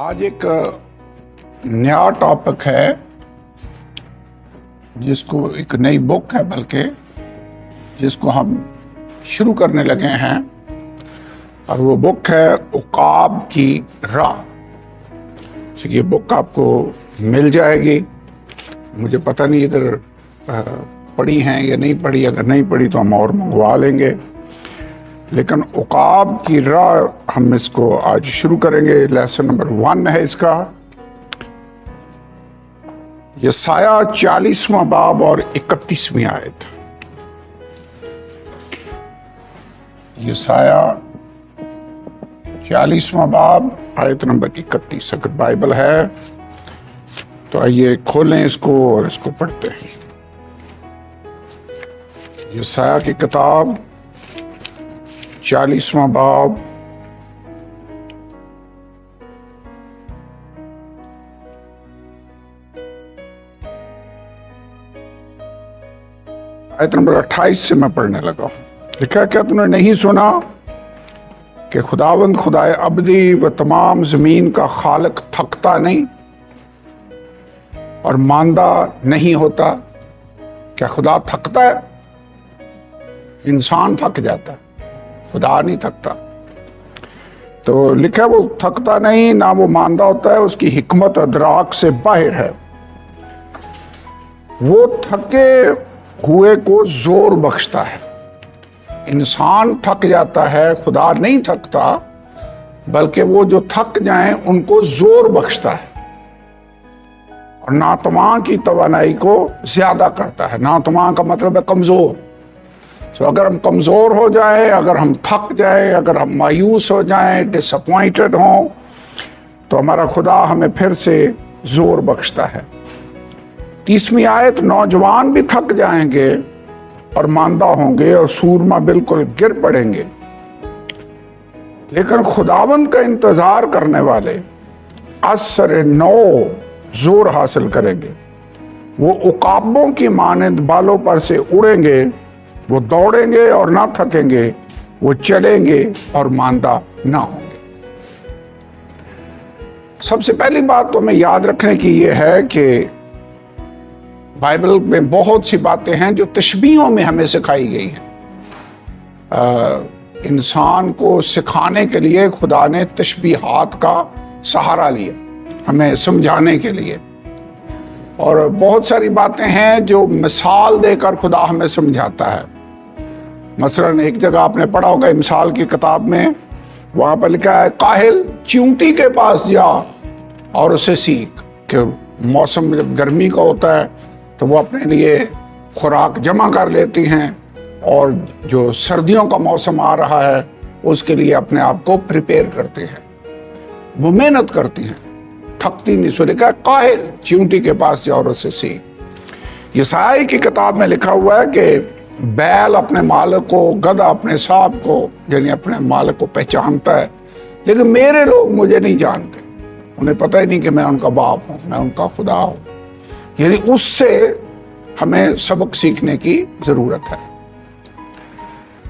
आज एक नया टॉपिक है जिसको एक नई बुक है बल्कि जिसको हम शुरू करने लगे हैं और वो बुक है उकाब की राह। ये बुक आपको मिल जाएगी। मुझे पता नहीं इधर पढ़ी हैं या नहीं पढ़ी, अगर नहीं पढ़ी तो हम और मंगवा लेंगे। लेकिन उकाब की राह हम इसको आज शुरू करेंगे। लेसन नंबर 1 है इसका। यशाया 40वां बाब और 31वीं आयत। यशाया 40वां बाब आयत नंबर 31। अगर बाइबल है तो आइए खोलें इसको और इसको पढ़ते हैं। यशाया की किताब 40वां बाब आयत नंबर 28 से मैं पढ़ने लगा। लिखा, क्या तूने नहीं सुना कि खुदावंद खुदाए अब्दी व तमाम जमीन का खालिक थकता नहीं और मांदा नहीं होता? क्या खुदा थकता है? इंसान थक जाता है, खुदा नहीं थकता। तो लिखा वो थकता नहीं ना वो मांदा होता है, उसकी हिकमत अदराक से बाहर है। वो थके हुए को जोर बख्शता है। इंसान थक जाता है, खुदा नहीं थकता, बल्कि वो जो थक जाएं उनको जोर बख्शता है और नातमा की तवानाई को ज्यादा करता है। नातमा का मतलब है कमजोर। तो अगर हम कमज़ोर हो जाएं, अगर हम थक जाएं, अगर हम मायूस हो जाएं, डिसअपॉइंटेड हों, तो हमारा खुदा हमें फिर से जोर बख्शता है। 30वीं आयत, नौजवान भी थक जाएंगे और मांदा होंगे और सूरमा बिल्कुल गिर पड़ेंगे, लेकिन खुदावंद का इंतजार करने वाले असर नौ जोर हासिल करेंगे। वो उकाबों की मानंद बालों पर से उड़ेंगे, वो दौड़ेंगे और ना थकेंगे, वो चलेंगे और मांदा ना होंगे। सबसे पहली बात तो हमें याद रखने की ये है कि बाइबल में बहुत सी बातें हैं जो तशबीहों में हमें सिखाई गई हैं। इंसान को सिखाने के लिए खुदा ने तशबीहात का सहारा लिया, हमें समझाने के लिए। और बहुत सारी बातें हैं जो मिसाल देकर खुदा हमें समझाता है। मसलन एक जगह आपने पढ़ा होगा मिसाल की किताब में, वहां पर लिखा है, काहिल चींटी के पास जा और उसे सीख कि मौसम जब गर्मी का होता है तो वो अपने लिए खुराक जमा कर लेती हैं और जो सर्दियों का मौसम आ रहा है उसके लिए अपने आप को प्रिपेयर करते हैं। वो मेहनत करती हैं, थकती नहीं। सो लिखा है, काहिल चींटी के पास जा और उसे सीख। यशाया की किताब में लिखा हुआ है कि बैल अपने मालिक को, गधा अपने साहब को, यानी अपने मालिक को पहचानता है, लेकिन मेरे लोग मुझे नहीं जानते। उन्हें पता ही नहीं कि मैं उनका बाप हूं, मैं उनका खुदा हूं। यानी उससे हमें सबक सीखने की जरूरत है।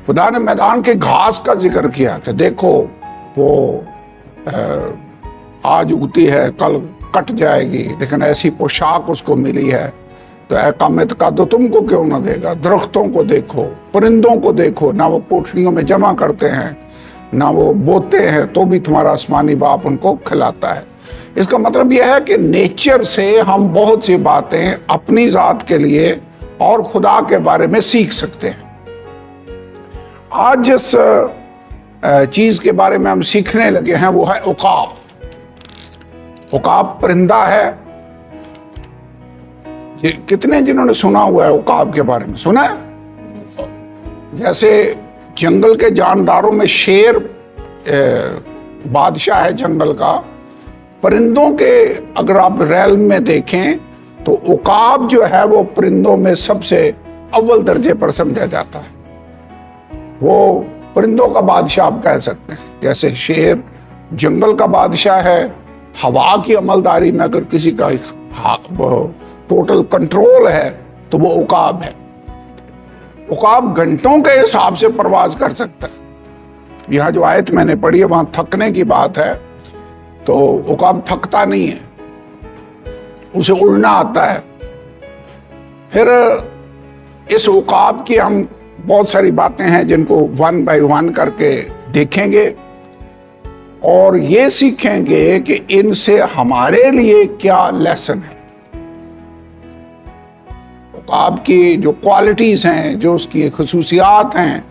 खुदा ने मैदान के घास का जिक्र किया कि देखो वो आज उगती है, कल कट जाएगी, लेकिन ऐसी पोशाक उसको मिली है, तो कामित का तो तुमको क्यों ना देगा। दरख्तों को देखो, परिंदों को देखो, ना वो पोटलियों में जमा करते हैं, ना वो बोते हैं, तो भी तुम्हारा आसमानी बाप उनको खिलाता है। इसका मतलब यह है कि नेचर से हम बहुत सी बातें अपनी जात के लिए और खुदा के बारे में सीख सकते हैं। आज जिस चीज के बारे में हम सीखने लगे हैं वो है उकाब। उकाब परिंदा है। कितने जिन्होंने सुना हुआ है उकाब के बारे में? सुना है? जैसे जंगल के जानदारों में शेर बादशाह है जंगल का। परिंदों के अगर आप रैल में देखें तो उकाब जो है वो परिंदों में सबसे अव्वल दर्जे पर समझा जाता है। वो परिंदों का बादशाह आप कह सकते हैं। जैसे शेर जंगल का बादशाह है, हवा की अमलदारी में अगर किसी का टोटल कंट्रोल है तो वो उकाब है। उकाब घंटों के हिसाब से परवाज कर सकता है। यहाँ जो आयत मैंने पढ़ी है वहां थकने की बात है। तो उकाब थकता नहीं है, उसे उड़ना आता है। फिर इस उकाब की हम बहुत सारी बातें हैं जिनको 1 बाय 1 करके देखेंगे और ये सीखेंगे कि इनसे हमारे लिए क्या लेसन है। उकाब की जो क्वालिटीज हैं, जो उसकी खसूसियात हैं,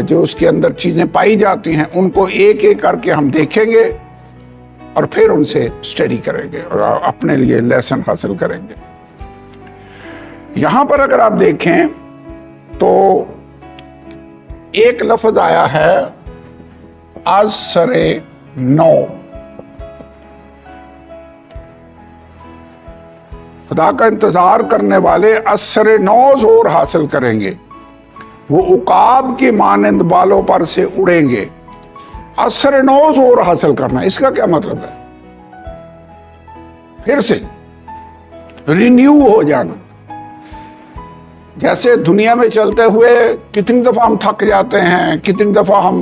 जो उसके अंदर चीजें पाई जाती हैं, उनको एक एक करके हम देखेंगे और फिर उनसे स्टडी करेंगे और अपने लिए लेसन हासिल करेंगे। यहां पर अगर आप देखें तो एक लफ्ज आया है असरे नौ। खुदा का इंतजार करने वाले असरे नौ जोर हासिल करेंगे, वो उकाब के मानंद बालों पर से उड़ेंगे। असरे नौ जोर हासिल करना, इसका क्या मतलब है? फिर से रिन्यू हो जाना। जैसे दुनिया में चलते हुए कितनी दफा हम थक जाते हैं, कितनी दफा हम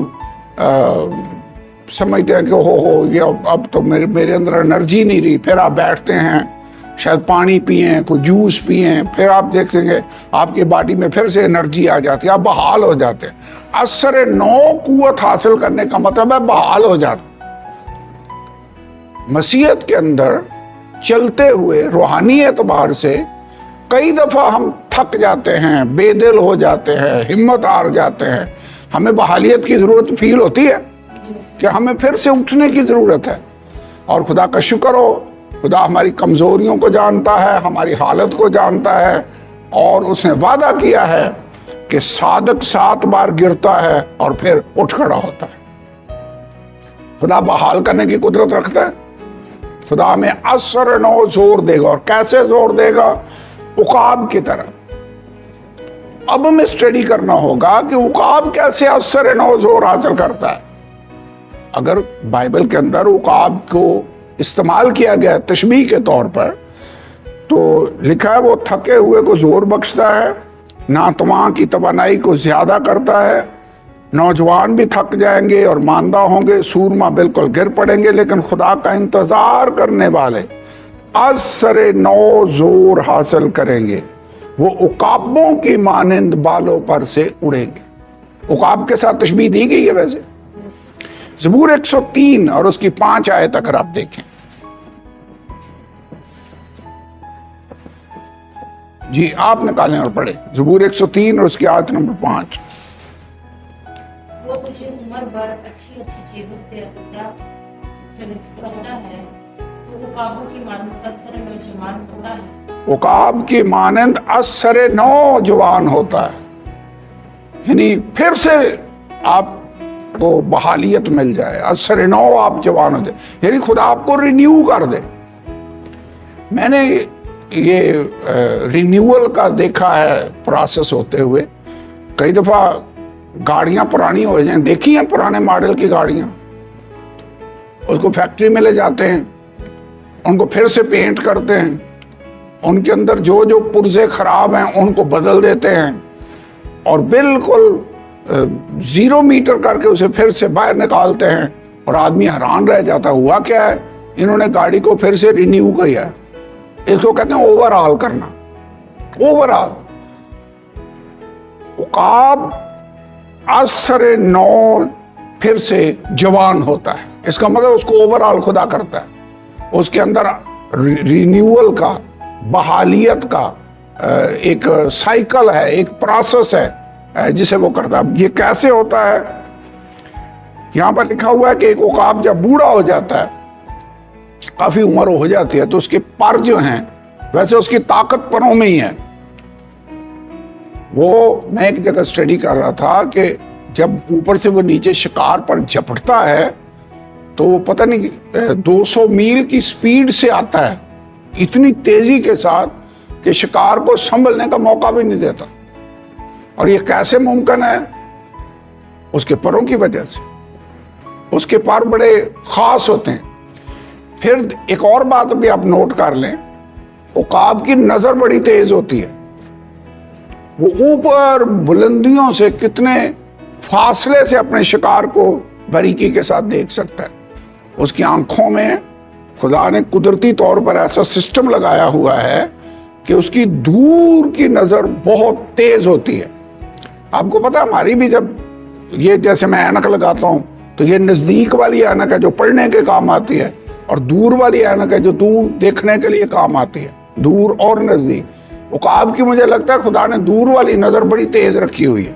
समझते हैं कि हो ये अब तो मेरे अंदर एनर्जी नहीं रही, फिर आप बैठते हैं, शायद पानी पिए, कोई जूस पिए, फिर आप देखेंगे आपकी बॉडी में फिर से एनर्जी आ जाती है, आप बहाल हो जाते हैं। असर नौ कुव्वत हासिल करने का मतलब है बहाल हो जाना। मसीहत के अंदर चलते हुए रूहानी एतबार से कई दफा हम थक जाते हैं, बेदिल हो जाते हैं, हिम्मत हार जाते हैं। हमें बहालियत की जरूरत फील होती है कि हमें फिर से उठने की जरूरत है। और खुदा का शुक्र हो, खुदा हमारी कमजोरियों को जानता है, हमारी हालत को जानता है और उसने वादा किया है कि सादक 7 बार गिरता है और फिर उठ खड़ा होता है। खुदा बहाल करने की कुदरत रखता है। खुदा हमें असर नौ जोर देगा। और कैसे जोर देगा? उकाब की तरह। अब हमें स्टडी करना होगा कि उकाब कैसे असर नौ जोर हासिल करता है। अगर बाइबल के अंदर उकाब को इस्तेमाल किया गया तशबीह के तौर पर, तो लिखा है वो थके हुए को जोर बख्शता है, नातवां की तवानाई को ज्यादा करता है। नौजवान भी थक जाएंगे और मांदा होंगे, सूरमा बिल्कुल गिर पड़ेंगे, लेकिन खुदा का इंतजार करने वाले असरे नौ जोर हासिल करेंगे, वो उकाबों की मानंद बालों पर से उड़ेंगे। उकाब के साथ तशबीह दी गई है। वैसे ज़बूर 103 और उसकी 5 आयत अगर आप देखें, जी आप निकालें और पढ़े ज़बूर 103 और उसकी आयत नंबर 5। वो तुझे उम्र भर अच्छी अच्छी चीजों से करता है, तो उकाबों की मानंद असर नौजवान होता है। उकाब की मानंद असर नौजवान होता है, यानी फिर से आपको बहालियत मिल जाए, असर नौ आप जवान हो जाए, यानी खुदा आपको रिन्यू कर दे। मैंने ये रिन्यूअल का देखा है प्रोसेस होते हुए। कई दफा गाड़ियां पुरानी हो जाएं, देखी हैं पुराने मॉडल की गाड़ियां, उसको फैक्ट्री में ले जाते हैं, उनको फिर से पेंट करते हैं, उनके अंदर जो जो पुर्जे खराब हैं उनको बदल देते हैं और बिल्कुल 0 मीटर करके उसे फिर से बाहर निकालते हैं। और आदमी हैरान रह जाता, हुआ क्या है? इन्होंने गाड़ी को फिर से रिन्यू किया है। इसको कहते हैं ओवरऑल करना। ओवरऑल उकाब असर नौ फिर से जवान होता है, इसका मतलब उसको ओवरऑल खुदा करता है। उसके अंदर रिन्यूअल का, बहालियत का एक साइकिल है, एक प्रोसेस है जिसे वो करता है। ये कैसे होता है? यहां पर लिखा हुआ है कि एक उकाब जब बूढ़ा हो जाता है, काफी उम्र हो जाती है, तो उसके पर जो हैं, वैसे उसकी ताकत परों में ही है। वो मैं एक जगह स्टडी कर रहा था कि जब ऊपर से वो नीचे शिकार पर झपटता है तो वो पता नहीं 200 मील की स्पीड से आता है, इतनी तेजी के साथ कि शिकार को संभलने का मौका भी नहीं देता। और ये कैसे मुमकिन है? उसके परों की वजह से। उसके पर बड़े खास होते हैं। फिर एक और बात भी आप नोट कर लें, उकाब की नजर बड़ी तेज होती है। वो ऊपर बुलंदियों से कितने फासले से अपने शिकार को बारीकी के साथ देख सकता है। उसकी आंखों में खुदा ने कुदरती तौर पर ऐसा सिस्टम लगाया हुआ है कि उसकी दूर की नज़र बहुत तेज होती है। आपको पता, हमारी भी जब ये जैसे मैं ऐनक लगाता हूँ तो ये नज़दीक वाली ऐनक है जो पढ़ने के काम आती है, और दूर वाली ऐनक है जो दूर देखने के लिए काम आती है, दूर और नज़दीक। उकाब की मुझे लगता है खुदा ने दूर वाली नज़र बड़ी तेज रखी हुई है।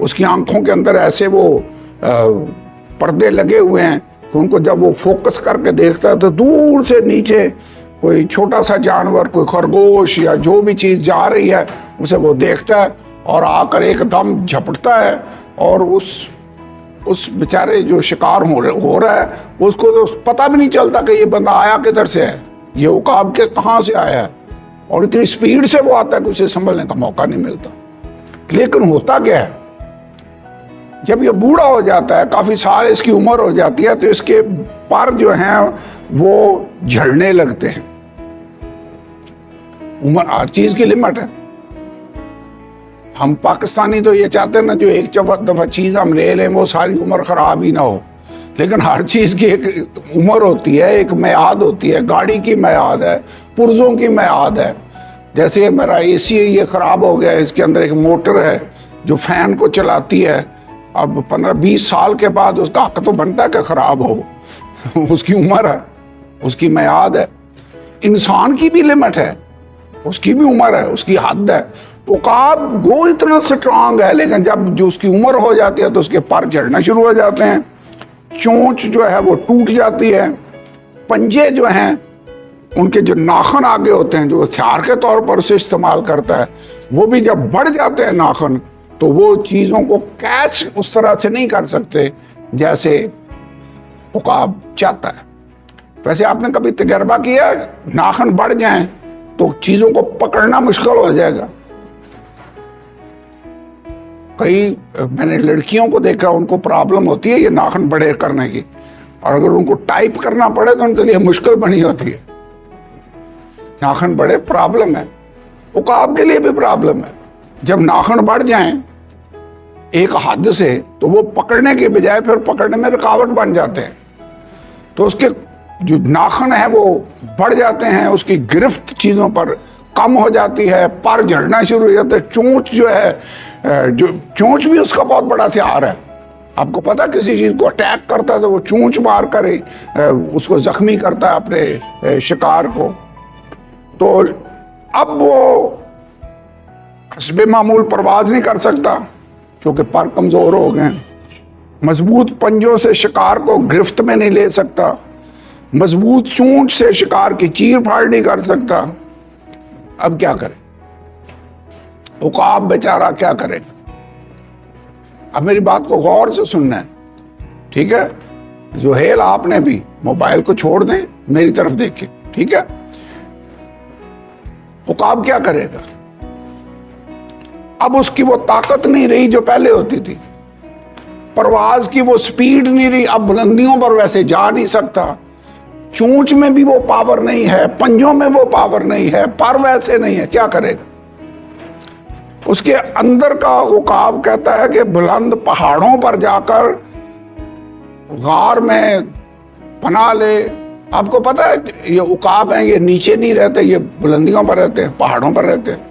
उसकी आंखों के अंदर ऐसे वो पर्दे लगे हुए हैं कि उनको जब वो फोकस करके देखता है तो दूर से नीचे कोई छोटा सा जानवर, कोई खरगोश या जो भी चीज़ जा रही है उसे वो देखता है और आकर एकदम झपटता है, और उस बेचारे जो शिकार हो रहा है उसको तो पता भी नहीं चलता कि ये बंदा आया किधर से है, ये उकाब के कहाँ से आया है, और इतनी स्पीड से वो आता है कि उसे संभलने का मौका नहीं मिलता। लेकिन होता क्या है, जब ये बूढ़ा हो जाता है, काफ़ी साल इसकी उम्र हो जाती है, तो इसके पर जो हैं वो झड़ने लगते हैं। उम्र हर चीज़ की लिमिट है। हम पाकिस्तानी तो ये चाहते हैं ना, जो एक दफ़ा चीज़ हम ले लें वो सारी उम्र ख़राब ही ना हो, लेकिन हर चीज़ की एक उम्र होती है, एक मियाद होती है। गाड़ी की मियाद है, पुर्ज़ों की मियाद है। जैसे मेरा AC ये ख़राब हो गया है, इसके अंदर एक मोटर है जो फ़ैन को चलाती है। अब 15-20 साल के बाद उसका हक तो बनता है कि ख़राब हो उसकी उम्र है, उसकी मियाद है। इंसान की भी लिमिट है, उसकी भी उम्र है, उसकी हद है। उकाब वो इतना स्ट्रांग है, लेकिन जब जो उसकी उम्र हो जाती है तो उसके पर झड़ना शुरू हो जाते हैं, चोंच जो है वो टूट जाती है, पंजे जो हैं उनके जो नाखून आगे होते हैं जो हथियार के तौर पर उसे इस्तेमाल करता है, वो भी जब बढ़ जाते हैं नाखून, तो वो चीज़ों को कैच उस तरह से नहीं कर सकते जैसे उकाब चाहता है। वैसे आपने कभी तजर्बा किया, नाखून बढ़ जाएं तो चीज़ों को पकड़ना मुश्किल हो जाएगा। कई मैंने लड़कियों को देखा, उनको प्रॉब्लम होती है ये नाखून बड़े करने की, और अगर उनको टाइप करना पड़े तो उनके लिए मुश्किल बनी होती है। नाखून बड़े प्रॉब्लम है, उकाब के लिए भी प्रॉब्लम है। जब नाखून बढ़ जाएं एक हद से तो वो पकड़ने के बजाय फिर पकड़ने में रुकावट बन जाते हैं, तो उसके जो नाखून है वो बढ़ जाते हैं, उसकी गिरफ्त चीज़ों पर कम हो जाती है, पर झड़ना शुरू हो जाता है। चोंच जो है, जो चोंच भी उसका बहुत बड़ा हथियार है। आपको पता, किसी चीज़ को अटैक करता है तो वो चोंच मार कर उसको जख्मी करता है अपने शिकार को। तो अब वो हस्बे मामूल परवाज नहीं कर सकता क्योंकि पर कमज़ोर हो गए। मजबूत पंजों से शिकार को गिरफ्त में नहीं ले सकता, मजबूत चोंच से शिकार की चीर फाड़ नहीं कर सकता। अब क्या करे उकाब बेचारा, क्या करेगा? अब मेरी बात को गौर से सुनना है, ठीक है? जोहेल, आपने भी मोबाइल को छोड़ दें, मेरी तरफ देखें, ठीक है? उकाब क्या करेगा? अब उसकी वो ताकत नहीं रही जो पहले होती थी, परवाज की वो स्पीड नहीं रही, अब बुलंदियों पर वैसे जा नहीं सकता, चोंच में भी वो पावर नहीं है, पंजों में वो पावर नहीं है, पर वैसे नहीं है। क्या करेगा? उसके अंदर का उकाब कहता है कि बुलंद पहाड़ों पर जाकर गार में पनाह ले। आपको पता है ये उकाब हैं, ये नीचे नहीं रहते, ये बुलंदियों पर रहते हैं, पहाड़ों पर रहते हैं।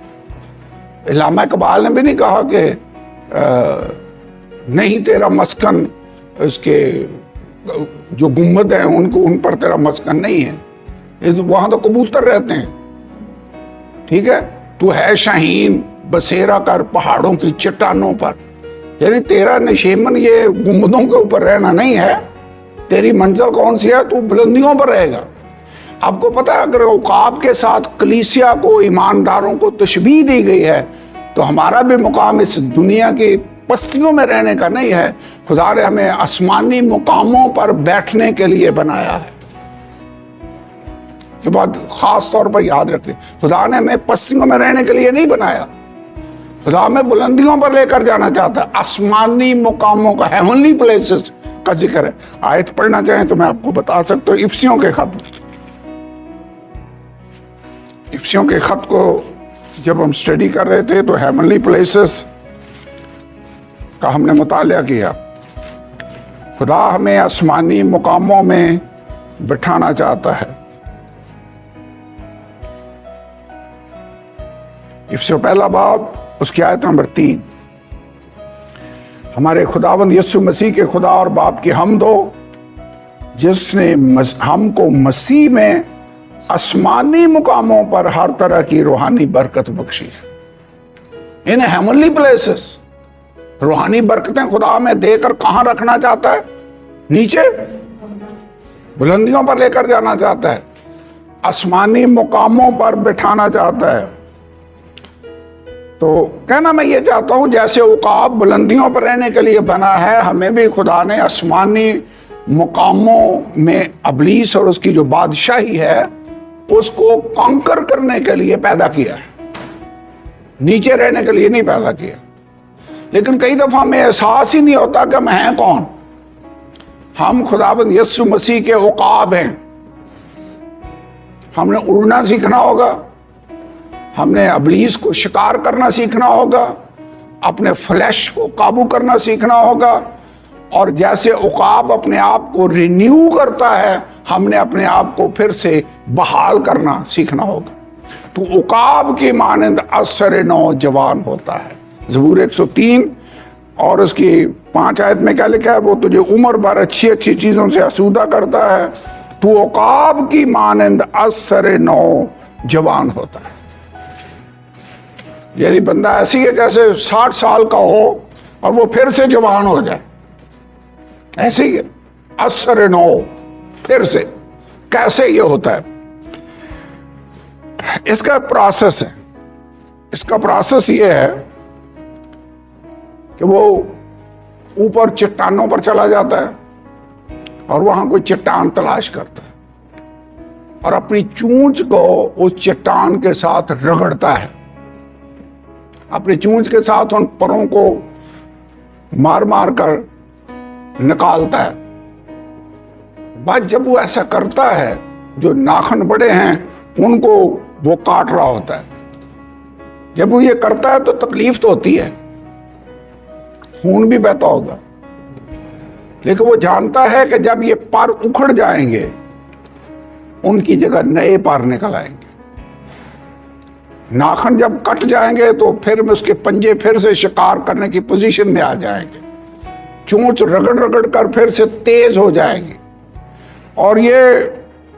इल्लामा इकबाल ने भी नहीं कहा कि नहीं तेरा मस्कन, उसके जो गुम्बद हैं उनको, उन पर तेरा मस्कन नहीं है, ये तो वहां तो कबूतर रहते हैं, ठीक है? तू है शाहीन बसेरा कर पहाड़ों की चट्टानों पर, यानी तेरा निशेमन ये गुम्बदों के ऊपर रहना नहीं है, तेरी मंजिल कौन सी है? तू बुलंदियों पर रहेगा। आपको पता है, अगर उकाब के साथ कलीसिया को, ईमानदारों को तशबीह दी गई है, तो हमारा भी मुकाम इस दुनिया की पस्तियों में रहने का नहीं है। खुदा ने हमें आसमानी मुकामों पर बैठने के लिए बनाया है। ये बात खास तौर पर याद रखें, खुदा ने हमें पस्तियों में रहने के लिए नहीं बनाया, खुदा हमें बुलंदियों पर लेकर जाना चाहता है। आसमानी मुकामों का, हेवनली प्लेसेस का जिक्र है। आयत पढ़ना चाहें तो मैं आपको बता सकता हूँ, इफ्सियों के खत को जब हम स्टडी कर रहे थे तो हेवनली प्लेसेस का हमने मुतालिया किया। खुदा हमें आसमानी मुकामों में बिठाना चाहता है। इफ्सियों पहला बाब उसकी आयत नंबर 3। हमारे खुदावंद यीशु मसीह के खुदा और बाप की हमद हो, जिसने हमको मसीह में आसमानी मुकामों पर हर तरह की रूहानी बरकत बख्शी है। इन हेवनली प्लेसेस रूहानी बरकतें खुदा में देकर कहां रखना चाहता है? नीचे बुलंदियों पर लेकर जाना चाहता है, आसमानी मुकामों पर बिठाना चाहता है। तो कहना मैं ये चाहता हूं, जैसे उकाब बुलंदियों पर रहने के लिए बना है, हमें भी खुदा ने आसमानी मुकामों में अबलीस और उसकी जो बादशाही है उसको कॉन्कर करने के लिए पैदा किया है, नीचे रहने के लिए नहीं पैदा किया। लेकिन कई दफा हमें एहसास ही नहीं होता कि हम हैं कौन। हम खुदाबंद यीशु मसीह के उकाब हैं। हमने उड़ना सीखना होगा, हमने अबलीस को शिकार करना सीखना होगा, अपने फ्लैश को काबू करना सीखना होगा, और जैसे उकाब अपने आप को रिन्यू करता है, हमने अपने आप को फिर से बहाल करना सीखना होगा। तो उकाब की मानंद असर नौजवान होता है। ज़बूर 103 और उसकी 5 आयत में क्या लिखा है? वो तुझे उम्र भर अच्छी अच्छी चीजों से आसूदा करता है, तो उकाब की मानंद असर नौजवान होता है। यानी बंदा ऐसी है जैसे 60 साल का हो और वो फिर से जवान हो जाए, ऐसे ही असर नौ फिर से। कैसे ये होता है? इसका प्रोसेस है। इसका प्रोसेस ये है कि वो ऊपर चट्टानों पर चला जाता है और वहां कोई चट्टान तलाश करता है और अपनी चूंच को उस चट्टान के साथ रगड़ता है, अपनी चूंच के साथ उन परों को मार मार कर निकालता है। बाद जब वो ऐसा करता है, जो नाखून बड़े हैं उनको वो काट रहा होता है। जब वो ये करता है तो तकलीफ तो होती है, खून भी बहता होगा, लेकिन वो जानता है कि जब ये पर उखड़ जाएंगे उनकी जगह नए पर निकल आएंगे। नाखून जब कट जाएंगे तो फिर में उसके पंजे फिर से शिकार करने की पोजीशन में आ जाएंगे, चोंच रगड़ रगड़ कर फिर से तेज हो जाएगी। और ये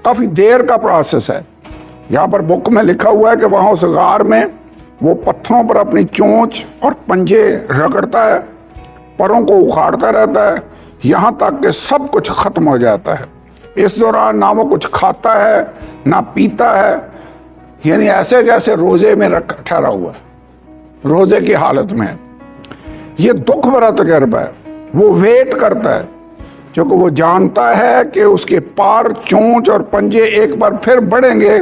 काफी देर का प्रोसेस है। यहाँ पर बुक में लिखा हुआ है कि वहां उस गार में वो पत्थरों पर अपनी चोंच और पंजे रगड़ता है, परों को उखाड़ता रहता है, यहाँ तक कि सब कुछ खत्म हो जाता है। इस दौरान ना वो कुछ खाता है ना पीता है, यानी ऐसे जैसे रोजे में ठहरा हुआ है, रोजे की हालत में। ये दुख भरा तजर्बा है। वो वेट करता है क्योंकि वो जानता है कि उसके पार, चोंच और पंजे एक बार फिर बढ़ेंगे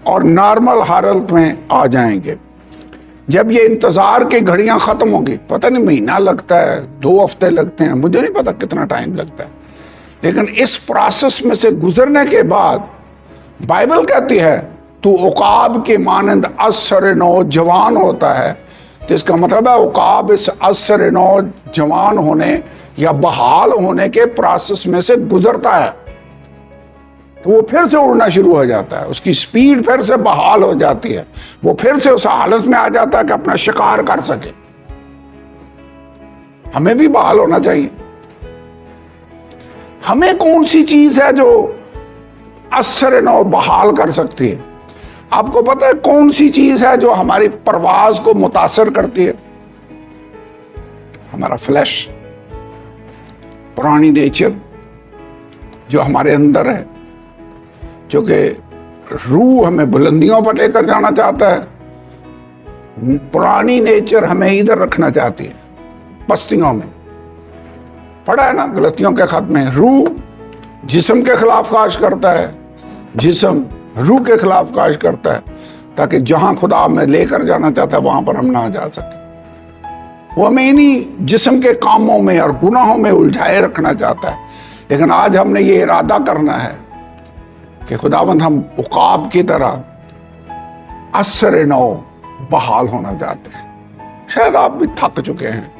और नॉर्मल हालत में आ जाएंगे। जब ये इंतजार की घड़ियां खत्म होगी, पता नहीं महीना लगता है, 2 हफ्ते लगते हैं, मुझे नहीं पता कितना टाइम लगता है, लेकिन इस प्रोसेस में से गुजरने के बाद बाइबल कहती है तो उकाब के मानंद असर नौजवान होता है। तो इसका मतलब है उकाब इस असर नौजवान होने या बहाल होने के प्रोसेस में से गुजरता है, तो वो फिर से उड़ना शुरू हो जाता है, उसकी स्पीड फिर से बहाल हो जाती है, वो फिर से उस हालत में आ जाता है कि अपना शिकार कर सके। हमें भी बहाल होना चाहिए। हमें कौन सी चीज है जो असर नौ बहाल कर सकती है? आपको पता है कौन सी चीज है जो हमारी परवाज को मुतासर करती है? हमारा फ्लैश, पुरानी नेचर जो हमारे अंदर है, जो कि रूह हमें बुलंदियों पर लेकर जाना चाहता है। पुरानी नेचर हमें इधर रखना चाहती है, पस्तियों में। पढ़ा है ना गलतियों के खत में, रूह जिस्म के खिलाफ काश करता है, जिस्म रूह के खिलाफ काश करता है, ताकि जहां खुदा हमें लेकर जाना चाहता है वहां पर हम ना जा सके। वो हमें इन्हीं जिस्म के कामों में और गुनाहों में उलझाए रखना चाहता है। लेकिन आज हमने ये इरादा करना है कि खुदावंद हम उकाब की तरह असर नौ बहाल होना चाहते हैं। शायद आप भी थक चुके हैं,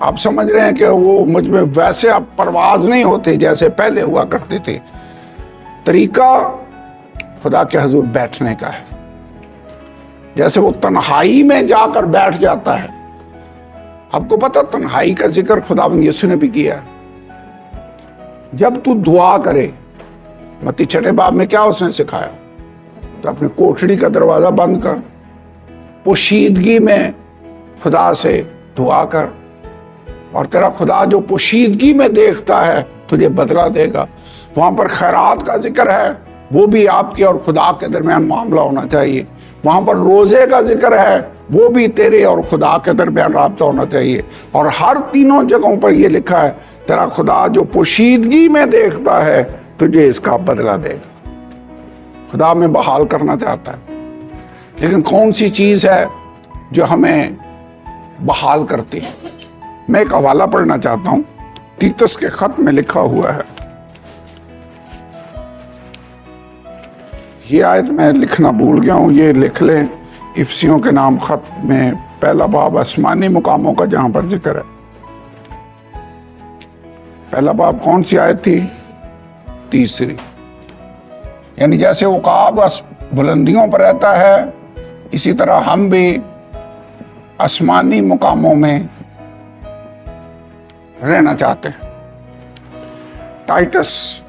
आप समझ रहे हैं कि वो मुझ में वैसे अब परवाज नहीं होती जैसे पहले हुआ करती थी। तरीका खुदा के हजूर बैठने का है। जैसे वो तन्हाई में जाकर बैठ जाता है। आपको पता तन्हाई का जिक्र खुदावंद यीशु ने भी किया है। जब तू दुआ करे, मत्ती 6 बाब में क्या उसने सिखाया, तो अपनी कोठड़ी का दरवाजा बंद कर, पोशीदगी में खुदा से दुआ कर, और तेरा खुदा जो पोशीदगी में देखता है तुझे बदला देगा। वहां पर खैरात का जिक्र है, वो भी आपके और खुदा के दरमियान मामला होना चाहिए। वहां पर रोजे का जिक्र है, वो भी तेरे और खुदा के दरमियान राब्ता होना चाहिए। और हर तीनों जगहों पर यह लिखा है, तेरा खुदा जो पोशीदगी में देखता है तुझे इसका बदला देगा। खुदा में बहाल करना चाहता है, लेकिन कौन सी चीज है जो हमें बहाल करती है? मैं एक हवाला पढ़ना चाहता हूं, तीतस के खत में लिखा हुआ है। ये आयत मैं लिखना भूल गया हूं, ये लिख लें। इफ्सियों के नाम खत में 1 बाब आसमानी मुकामों का जहां पर जिक्र है। 1 बाब कौन सी आयत थी? 3। यानी जैसे उकाब बुलंदियों पर रहता है, इसी तरह हम भी आसमानी मुकामों में रहना चाहते हैं। टाइटस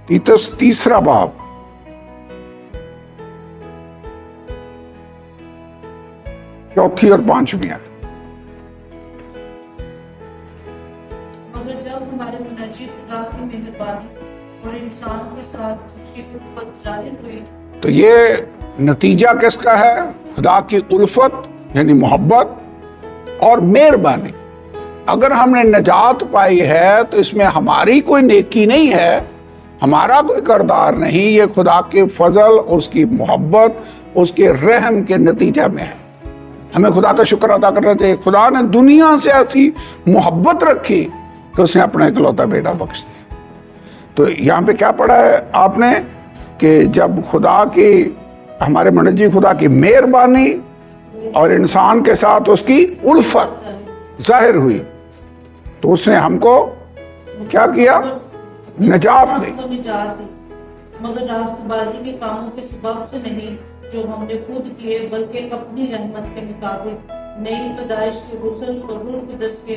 तीतस 3 बाब चौथी और 5वीं आयत। मगर जब हमारे मुनाजी खुदा की मेहरबानी और इंसान के साथ उसकी उल्फत जाहिर हुई, तो ये नतीजा किसका है? खुदा की उल्फत यानी मोहब्बत और मेहरबानी। अगर हमने नजात पाई है तो इसमें हमारी कोई नेकी नहीं है, हमारा कोई किरदार नहीं, ये खुदा के फजल, उसकी मोहब्बत, उसके रहम के नतीजा में है। हमें खुदा का शुक्र अदा करना चाहिए। खुदा ने दुनिया से ऐसी मोहब्बत रखी कि उसने अपना इकलौता बेटा बख्श दिया। तो यहाँ पे क्या पढ़ा है आपने कि जब खुदा की, हमारे मुनज्जी खुदा की मेहरबानी और इंसान के साथ उसकी उल्फत जाहिर हुई, तो उसने हमको क्या किया? निजात दी। मगर रास्तबाजी के कामों के सबब से नहीं जो हमने खुद किए, बल्कि अपनी रहमत के मुताबिक नई पैदाइश के गुस्ल और रूह कुदस के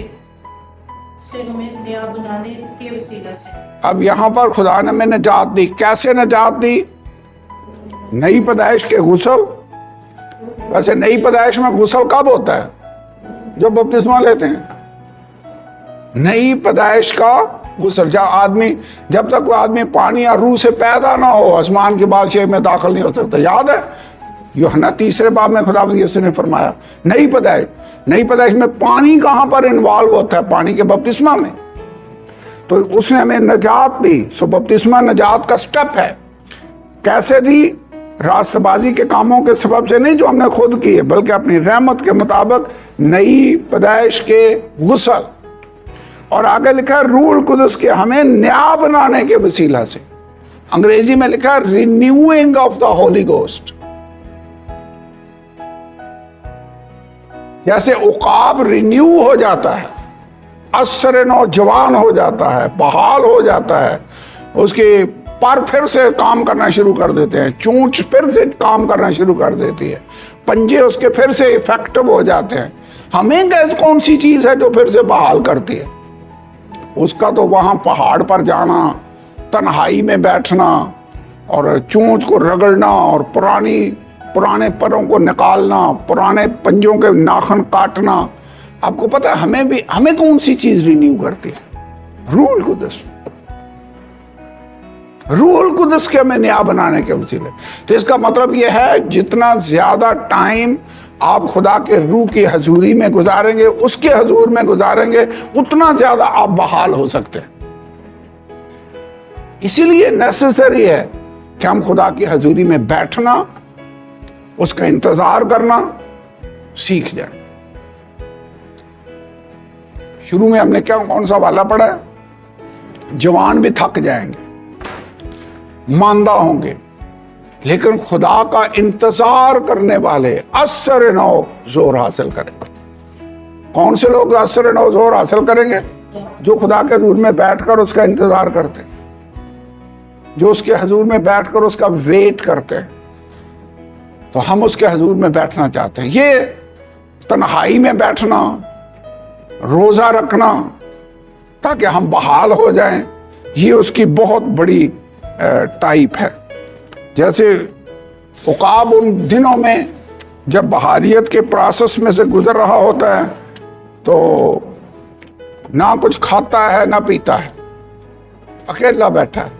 से हमें नया बनाने के वसीला से। अब यहाँ पर खुदा ने हमें निजात दी। कैसे निजात दी? नई पैदाइश के गुस्ल। वैसे नई पैदाइश में गुस्ल कब होता है? जब बपतिस्मा लेते हैं। नई पैदाइश का गुस्ल जब तक कोई आदमी पानी या रूह से पैदा ना हो, आसमान के बादशाह में दाखिल नहीं हो सकता। याद है यूहन्ना 3 बाब में खुदावंद यीशु ने फरमाया नई पैदाइश में पानी कहां पर इन्वॉल्व होता है? पानी के बपतिस्मा में। तो उसने हमें निजात दी। सो बपतिस्मा निजात का स्टेप है। कैसे दी? रास्तबाजी के कामों के सबब से नहीं जो हमने खुद किए, बल्कि अपनी रहमत के मुताबिक नई पैदाइश के गुस्ल। और आगे लिखा है रूह कुदस के हमें नया बनाने के वसीला से। अंग्रेजी में लिखा है renewing of the Holi ghost. जैसे उकाब रिन्यू हो जाता है, असर नौजवान हो जाता है, बहाल हो जाता है, उसके पर फिर से काम करना शुरू कर देते हैं, चोंच फिर से काम करना शुरू कर देती है, पंजे उसके फिर से इफेक्टिव हो जाते हैं। हमें कौन सी चीज है जो फिर से बहाल करती है? उसका तो वहां पहाड़ पर जाना, तन्हाई में बैठना और चोंच को रगड़ना और पुराने परों को निकालना, पुराने पंजों के नाखून काटना। आपको पता है हमें कौन सी चीज रिन्यू करती है? रूह कुदस के हमें नया बनाने के वसीले। तो इसका मतलब यह है जितना ज्यादा टाइम आप खुदा के रूह की हजूरी में गुजारेंगे, उसके हजूर में गुजारेंगे, उतना ज्यादा आप बहाल हो सकते हैं। इसीलिए नेसेसरी है कि हम खुदा की हजूरी में बैठना, उसका इंतजार करना सीख जाए। शुरू में हमने कौन सा वाला पढ़ा है? जवान भी थक जाएंगे, मांदा होंगे, लेकिन खुदा का इंतजार करने वाले असर नौ जोर हासिल करेंगे। कौन से लोग असर नौ जोर हासिल करेंगे? जो खुदा के हजूर में बैठकर उसका इंतजार करते हैं, जो उसके हजूर में बैठकर उसका वेट करते हैं। तो हम उसके हजूर में बैठना चाहते हैं। ये तन्हाई में बैठना, रोजा रखना ताकि हम बहाल हो जाएं, ये उसकी बहुत बड़ी टाइप है। जैसे उकाब उन दिनों में जब बहारियत के प्रोसेस में से गुजर रहा होता है तो ना कुछ खाता है ना पीता है, अकेला बैठा है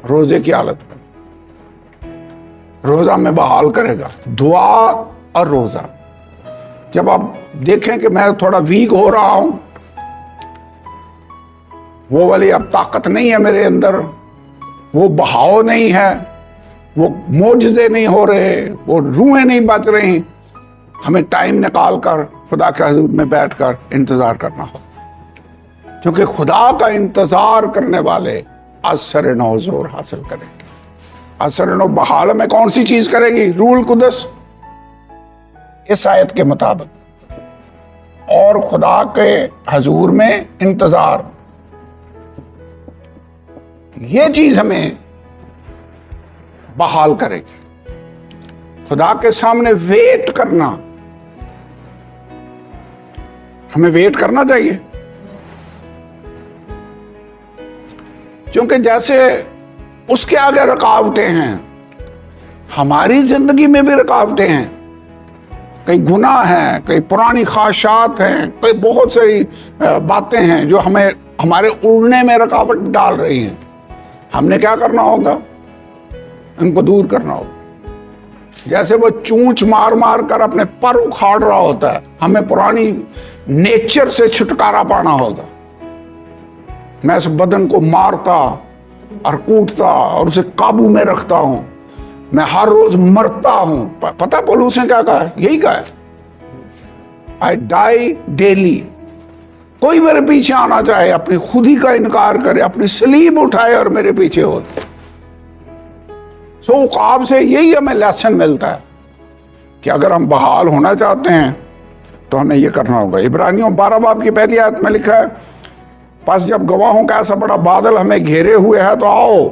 रोजे की हालत में। रोजा में बहाल करेगा दुआ और रोजा। जब आप देखें कि मैं थोड़ा वीक हो रहा हूं, वो वाली अब ताकत नहीं है मेरे अंदर, वो बहाव नहीं है, वो मोजज़े नहीं हो रहे, वो रूहें नहीं बच रही, हमें टाइम निकाल कर खुदा के हजूर में बैठकर इंतजार करना हो। क्योंकि खुदा का इंतजार करने वाले असर नौ जोर हासिल करेंगे। असर नौ बहाल में कौन सी चीज करेगी? रूल कुदस, इस आयत के मुताबिक। और खुदा के हजूर में इंतजार, ये चीज हमें बहाल करेगी। खुदा के सामने वेट करना, हमें वेट करना चाहिए। क्योंकि जैसे उसके आगे रुकावटें हैं, हमारी जिंदगी में भी रुकावटें हैं। कई गुनाह हैं, कई पुरानी ख्वाहिशात हैं, कई बहुत सारी बातें हैं जो हमें हमारे उड़ने में रुकावट डाल रही हैं। हमने क्या करना होगा? इनको दूर करना होगा। जैसे वो चूंच मार मार कर अपने पर उखाड़ रहा होता है, हमें पुरानी नेचर से छुटकारा पाना होगा। मैं इस बदन को मारता और कूटता और उसे काबू में रखता हूं, मैं हर रोज मरता हूं। पता पौलुस ने क्या कहा है? यही कहा है, आई डाई डेली। कोई मेरे पीछे आना चाहे अपनी खुदी का इनकार करे, अपनी सलीब उठाए और मेरे पीछे हो। सो उकाब से यही हमें लेसन मिलता है कि अगर हम बहाल होना चाहते हैं तो हमें यह करना होगा। इब्रानियों 12 बाब की पहली आयत में लिखा है, बस जब गवाहों का ऐसा बड़ा बादल हमें घेरे हुए है तो आओ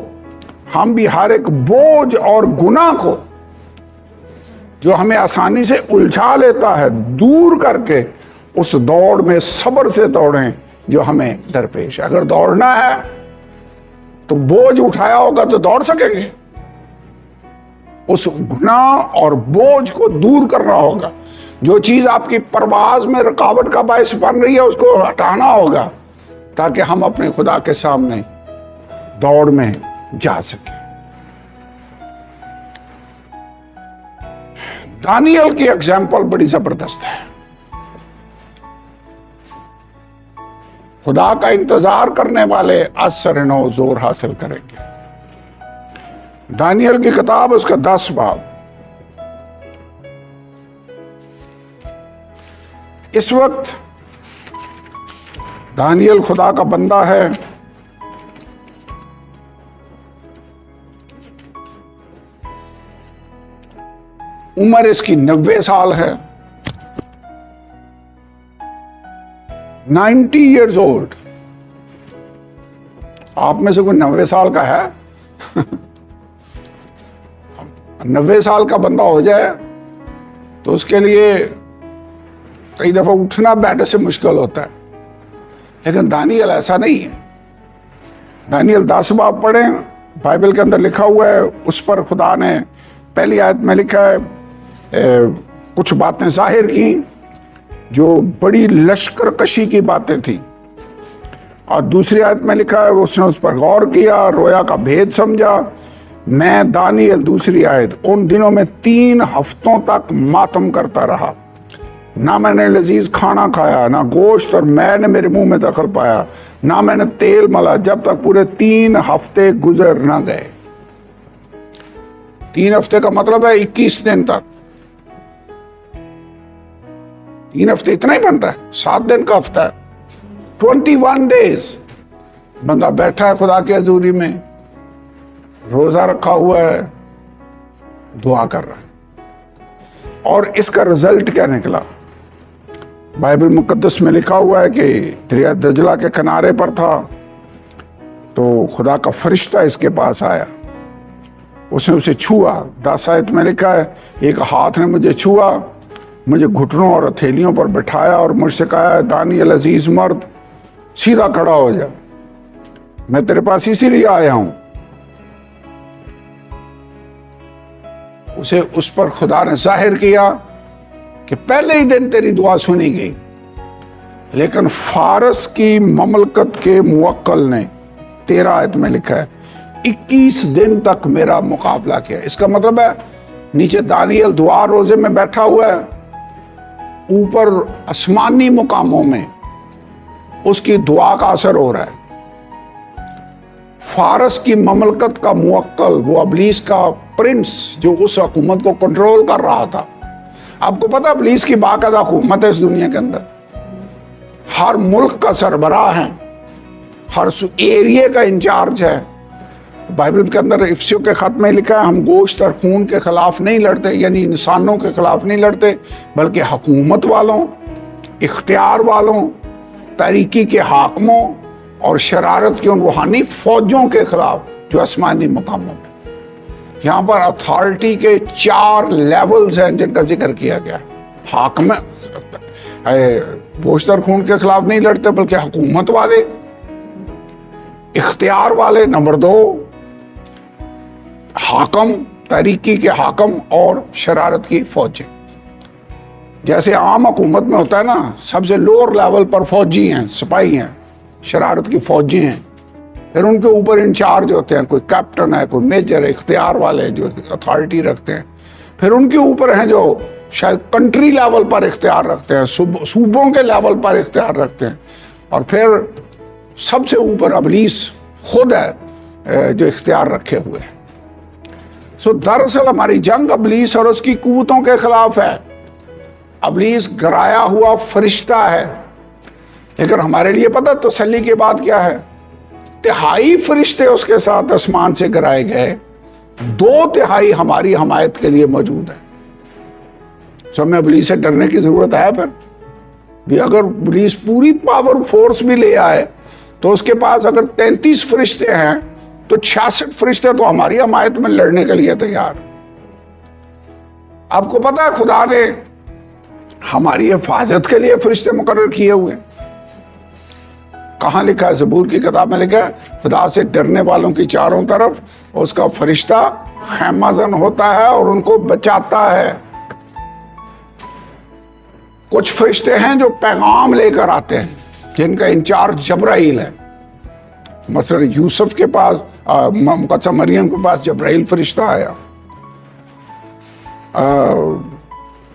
हम भी हर एक बोझ और गुनाह को जो हमें आसानी से उलझा लेता है दूर करके उस दौड़ में सब्र से दौड़ें जो हमें दरपेश है। अगर दौड़ना है तो बोझ उठाया होगा तो दौड़ सकेंगे। उस गुनाह और बोझ को दूर करना होगा। जो चीज आपकी परवाज में रुकावट का बायस बन रही है उसको हटाना होगा ताकि हम अपने खुदा के सामने दौड़ में जा सके। दानियल की एग्जाम्पल बड़ी जबरदस्त है। खुदा का इंतजार करने वाले असर नौ जोर हासिल करेंगे। दानियल की किताब उसका 10 बाब। इस वक्त दानियल खुदा का बंदा है। उम्र इसकी 90 साल है, 90 years old। आप में से कोई 90 साल का है? 90 साल का बंदा हो जाए तो उसके लिए कई दफा उठना बैठने से मुश्किल होता है, लेकिन दानियल ऐसा नहीं है। दानियल 10 बाब पढ़ें, बाइबल के अंदर लिखा हुआ है, उस पर खुदा ने पहली आयत में लिखा है कुछ बातें जाहिर की जो बड़ी लश्कर कशी की बातें थी, और दूसरी आयत में लिखा है उसने उस पर गौर किया, रोया का भेद समझा। मैं दानियल, दूसरी आयत, उन दिनों में 3 हफ्तों तक मातम करता रहा, ना मैंने लजीज खाना खाया, ना गोश्त और मैंने मेरे मुंह में दखल पाया, ना मैंने तेल मला, जब तक पूरे 3 हफ्ते गुजर न गए। 3 हफ्ते का मतलब है 21 दिन तक। 3 हफ्ते इतना ही बनता है, 7 दिन का हफ्ता है, 21 days। बंदा बैठा है खुदा की हजूरी में, रोजा रखा हुआ है, दुआ कर रहा है। और इसका रिजल्ट क्या निकला? बाइबल मुकद्दस में लिखा हुआ है कि दरिया दजला के किनारे पर था तो खुदा का फरिश्ता इसके पास आया, उसने उसे छुआ। 10 आयत में लिखा है, एक हाथ ने मुझे छुआ, मुझे घुटनों और हथेलियों पर बिठाया और मुझसे कहा, दानियल अजीज मर्द, सीधा खड़ा हो जा, मैं तेरे पास इसीलिए आया हूं। उसे उस पर खुदा ने जाहिर किया कि पहले ही दिन तेरी दुआ सुनी गई, लेकिन फारस की ममलकत के मुवक्किल ने 13 आयत में लिखा है 21 दिन तक मेरा मुकाबला किया। इसका मतलब है नीचे दानियल दुआ रोजे में बैठा हुआ है, ऊपर आसमानी मुकामों में उसकी दुआ का असर हो रहा है। फारस की ममलकत का मुवक्किल, वो इब्लीस का प्रिंस जो उस हुकूमत को कंट्रोल कर रहा था। आपको पता इब्लीस की बाकायदा हुकूमत है इस दुनिया के अंदर, हर मुल्क का सरबराह है, हर एरिया का इंचार्ज है। बाइबल के अंदर इफ्सियों के खत में लिखा है, हम गोश्त और खून के खिलाफ नहीं लड़ते, यानी इंसानों के खिलाफ नहीं लड़ते, बल्कि हुकूमत वालों, इख्तियार वालों, तारीकी के हाकमों और शरारत की उन रूहानी फौजों के खिलाफ जो आसमानी मकामों में। यहाँ पर अथॉरिटी के 4 लेवल्स हैं जिनका जिक्र किया गया। हाकम गोश्त और खून के खिलाफ नहीं लड़ते, बल्कि हुकूमत वाले, इख्तियार वाले, नंबर 2 हाकम, तारीकी के हाकम और शरारत की फौजें। जैसे आम हुकूमत में होता है ना, सबसे लोअर लेवल पर फौजी हैं, सिपाही हैं, शरारत की फौजी हैं, फिर उनके ऊपर इंचार्ज होते हैं, कोई कैप्टन है, कोई मेजर है, इख्तियार वाले जो अथॉरिटी रखते हैं, फिर उनके ऊपर हैं जो शायद कंट्री लेवल पर इख्तियार रखते हैं, सूबों के लेवल पर इख्तियार रखते हैं, और फिर सबसे ऊपर इब्लीस खुद है जो इख्तियार रखे हुए हैं। सो दरअसल हमारी जंग इब्लीस और उसकी कुव्वतों के खिलाफ है। इब्लीस गिराया हुआ फरिश्ता है, लेकिन हमारे लिए पता तसल्ली की बात क्या है? 3 फरिश्ते उसके साथ आसमान से गिराए गए, 2/3 हमारी हमायत के लिए मौजूद है। सो हमें इब्लीस से डरने की जरूरत है। फिर भी अगर इब्लीस पूरी पावर फोर्स भी ले आए तो उसके पास अगर 33 फरिश्ते हैं तो 66 फरिश्ते तो हमारी हमायत में लड़ने के लिए तैयार। आपको पता है खुदा ने हमारी हिफाजत के लिए फरिश्ते मुकर्रर किए हुए। कहाँ लिखा है? ज़बूर की किताब में लिखा है, खुदा से डरने वालों की चारों तरफ उसका फरिश्ता खैमाजन होता है और उनको बचाता है। कुछ फरिश्ते हैं जो पैगाम लेकर आते हैं, जिनका इंचार्ज जब्राइल है। मसलन यूसुफ के पास, मुकद्दसा मरियम के पास जब्राइल फरिश्ता आया,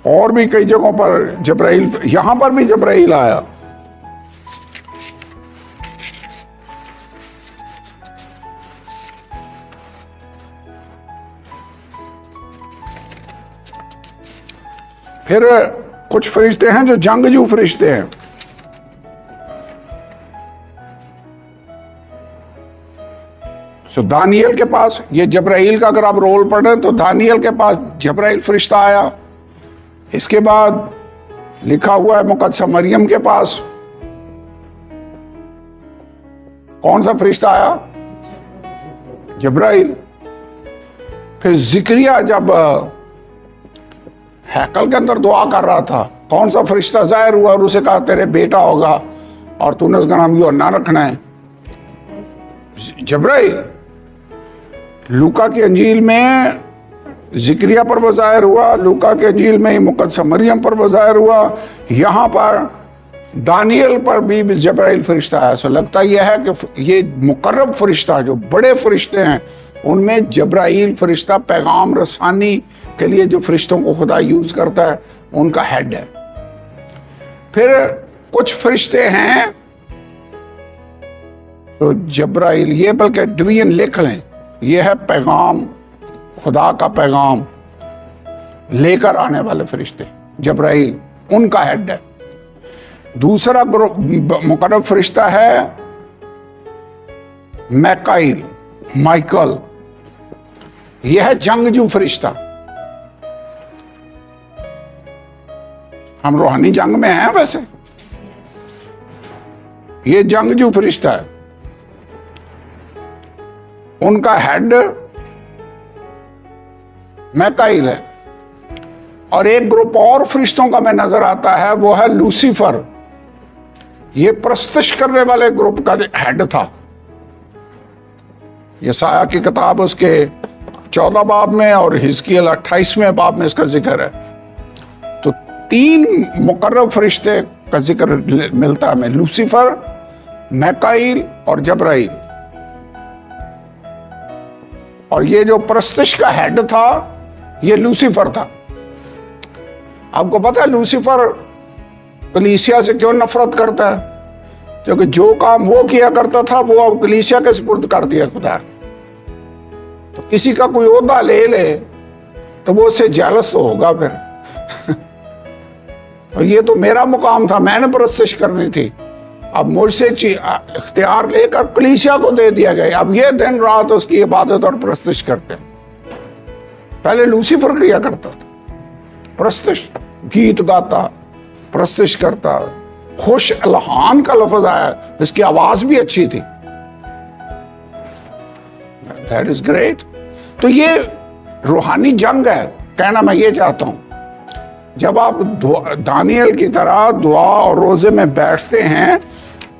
और भी कई जगहों पर जब्राइल, यहां पर भी जब्राइल आया। फिर कुछ फरिश्ते हैं जो जंगजू फरिश्ते हैं। सो दानियल के पास, ये जब्राइल का अगर आप रोल पढ़ें तो दानियल के पास जब्राइल फरिश्ता आया। इसके बाद लिखा हुआ है मुकद्दसा मरियम के पास कौन सा फरिश्ता आया? जब्राइल। फिर जिक्रिया जब हैकल के अंदर दुआ कर रहा था, कौन सा फरिश्ता जाहिर हुआ और उसे कहा तेरे बेटा होगा और तूने उसका नाम यूहन्ना रखना है? जब्राइल। लूका की अंजील में जिक्रिया पर वो जाहिर हुआ, लूका के अंजील में मुकद्दसा मरियम पर वो जाहिर हुआ, यहाँ पर दानियल पर भी जब्राइल फरिश्ता आया। सो लगता यह है कि ये मुकर्रब फरिश्ता जो बड़े फरिश्ते हैं उनमें जब्राइल फरिश्ता पैगाम रसानी के लिए जो फरिश्तों को खुदा यूज करता है उनका हेड है। फिर कुछ फरिश्ते हैं तो जब्राइल, ये बल्कि डिवीजन लिख लें, ये है पैगाम, खुदा का पैगाम लेकर आने वाले फरिश्ते, जब्राइल उनका हेड है। दूसरा मुकर्रब फरिश्ता है मैकाइल, माइकल, यह है जंगजू फरिश्ता। हम रूहानी जंग में हैं वैसे। ये जंगजू फरिश्ता है, उनका हेड मैकाइल है। और एक ग्रुप और फरिश्तों का में नजर आता है, वो है लूसीफर। ये प्रस्तुत करने वाले ग्रुप का हेड था। यशायाह की किताब उसके 14 बाब में और हिजकियेल 28वें बाब में इसका जिक्र है। तो 3 मुकर्रब फरिश्ते का जिक्र मिलता है हमें, लूसीफर, मैकाइल और जबराइल। और ये जो प्रस्तुत का हेड था ये लूसीफर था। आपको पता है लूसीफर कलीसिया से क्यों नफरत करता है? क्योंकि जो काम वो किया करता था वो अब कलीसिया के सुपुर्द कर दिया खुदा। तो किसी का कोई ओहदा ले ले तो वो उससे जेलस तो होगा फिर। और ये तो मेरा मुकाम था, मैंने परस्तिश करनी थी, अब मुझसे इख्तियार लेकर कलीसिया को दे दिया गया। अब ये दिन रात उसकी इबादत और परस्तिश करते हैं। पहले लूसीफर किया करता था परस्तिश, गीत गाता, परस्तिश करता। खुश अलहान का लफ्ज आया, इसकी आवाज भी अच्छी थी। That is great. तो ये रूहानी जंग है। कहना मैं ये चाहता हूं, जब आप दानियल की तरह दुआ और रोजे में बैठते हैं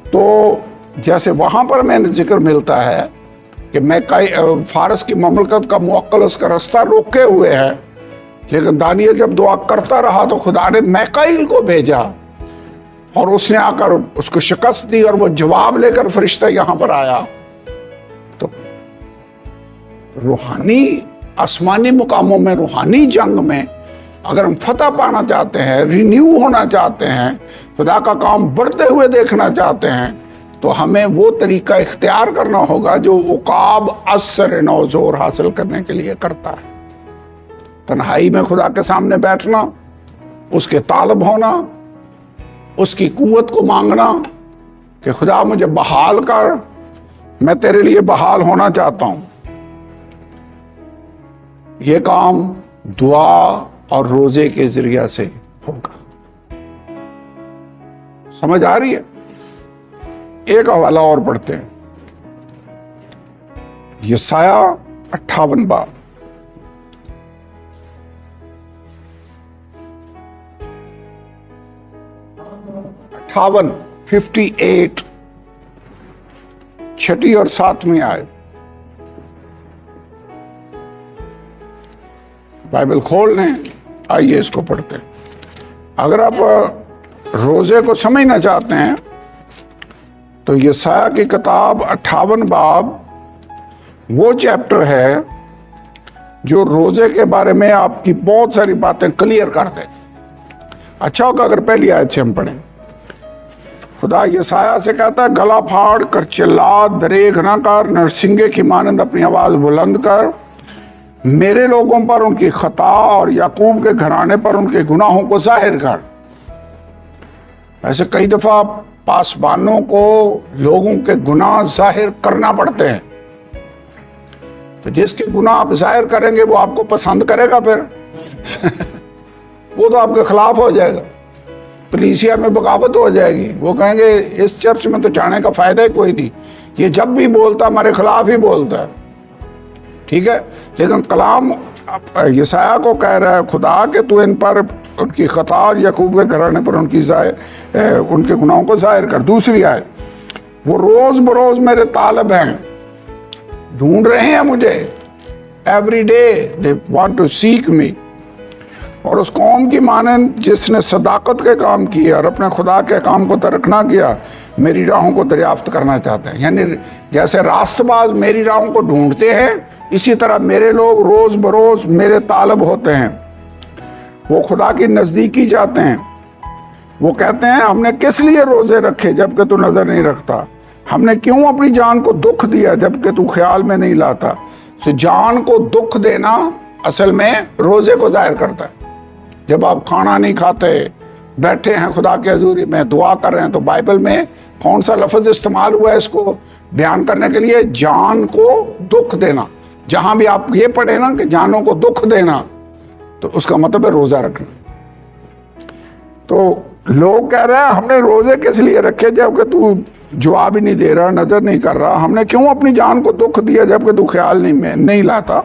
तो जैसे वहां पर मैंने जिक्र मिलता है कि मैं फारस की ममलकत का मुअक्कल उसका रास्ता रोके हुए है, लेकिन दानियल जब दुआ करता रहा तो खुदा ने मैकाइल को भेजा और उसने आकर उसको शिकस्त दी और वो जवाब लेकर फरिश्ता यहां पर आया। तो रूहानी आसमानी मुकामों में, रूहानी जंग में अगर हम फतह पाना चाहते हैं, रिन्यू होना चाहते हैं, खुदा का काम बढ़ते हुए देखना चाहते हैं, तो हमें वो तरीका इख्तियार करना होगा जो उकाब असर नौजोर हासिल करने के लिए करता है। तन्हाई में खुदा के सामने बैठना, उसके तालब होना, उसकी कुव्वत को मांगना कि खुदा मुझे बहाल कर, मैं तेरे लिए बहाल होना चाहता हूं। यह काम दुआ और रोजे के जरिया से होगा। समझ आ रही है? एक हवाला और पढ़ते हैं, यशायाह 58 बाब। अट्ठावन 58 छठी और 7वीं आयत। बाइबल खोल लें, आइए इसको पढ़ते हैं। अगर आप रोजे को समझना चाहते हैं तो यशायाह की किताब 58 बाब वो चैप्टर है जो रोजे के बारे में आपकी बहुत सारी बातें क्लियर कर दे। अच्छा होगा अगर पहली आयत से हम पढ़ें। खुदा यशायाह से कहता है, गला फाड़ कर चिल्ला, दरेग ना कर, नरसिंगे की मानंद अपनी आवाज बुलंद कर। मेरे लोगों पर उनकी खता और याकूब के घराने पर उनके गुनाहों को जाहिर कर। ऐसे कई दफा पासबानों को लोगों के गुनाह जाहिर करना पड़ते हैं, तो जिसके गुनाह आप जाहिर करेंगे वो आपको पसंद करेगा फिर वो तो आपके खिलाफ हो जाएगा, कलीसिया में बगावत हो जाएगी। वो कहेंगे इस चर्च में तो जाने का फायदा ही कोई नहीं, ये जब भी बोलता हमारे खिलाफ ही बोलता है। ठीक है, लेकिन कलाम यशायाह को कह रहा है खुदा के तू इन पर उनकी खता और याकूब के घराने पर उनके गुनाहों को जाहिर कर। दूसरी आयत, वो रोज बरोज मेरे तालब हैं, ढूंढ रहे हैं मुझे। Every day they want to seek me. और उस कौम की मानंद जिसने सदाकत के काम किए और अपने खुदा के काम को तर्क ना किया, मेरी राहों को दरियाफ्त करना चाहते हैं। यानी जैसे रास्तबाज मेरी राहों को ढूंढते हैं, इसी तरह मेरे लोग रोज बरोज मेरे तालब होते हैं। वो खुदा की नजदीकी जाते हैं। वो कहते हैं हमने किस लिए रोजे रखे जबकि तू नजर नहीं रखता, हमने क्यों अपनी जान को दुख दिया जबकि तू ख्याल में नहीं लाता। तो जान को दुख देना असल में रोजे को जाहिर करता है। जब आप खाना नहीं खाते, बैठे हैं खुदा के हजूरी में दुआ कर रहे हैं, तो बाइबल में कौन सा लफ्ज इस्तेमाल हुआ है इसको बयान करने के लिए? जान को दुख देना। जहां भी आप ये पढ़े ना कि जानों को दुख देना, तो उसका मतलब है रोजा रखना। तो लोग कह रहे हैं हमने रोजे किस लिए रखे जबकि तू जवाब ही नहीं दे रहा, नजर नहीं कर रहा, हमने क्यों अपनी जान को दुख दिया जबकि तू ख्याल नहीं लाता।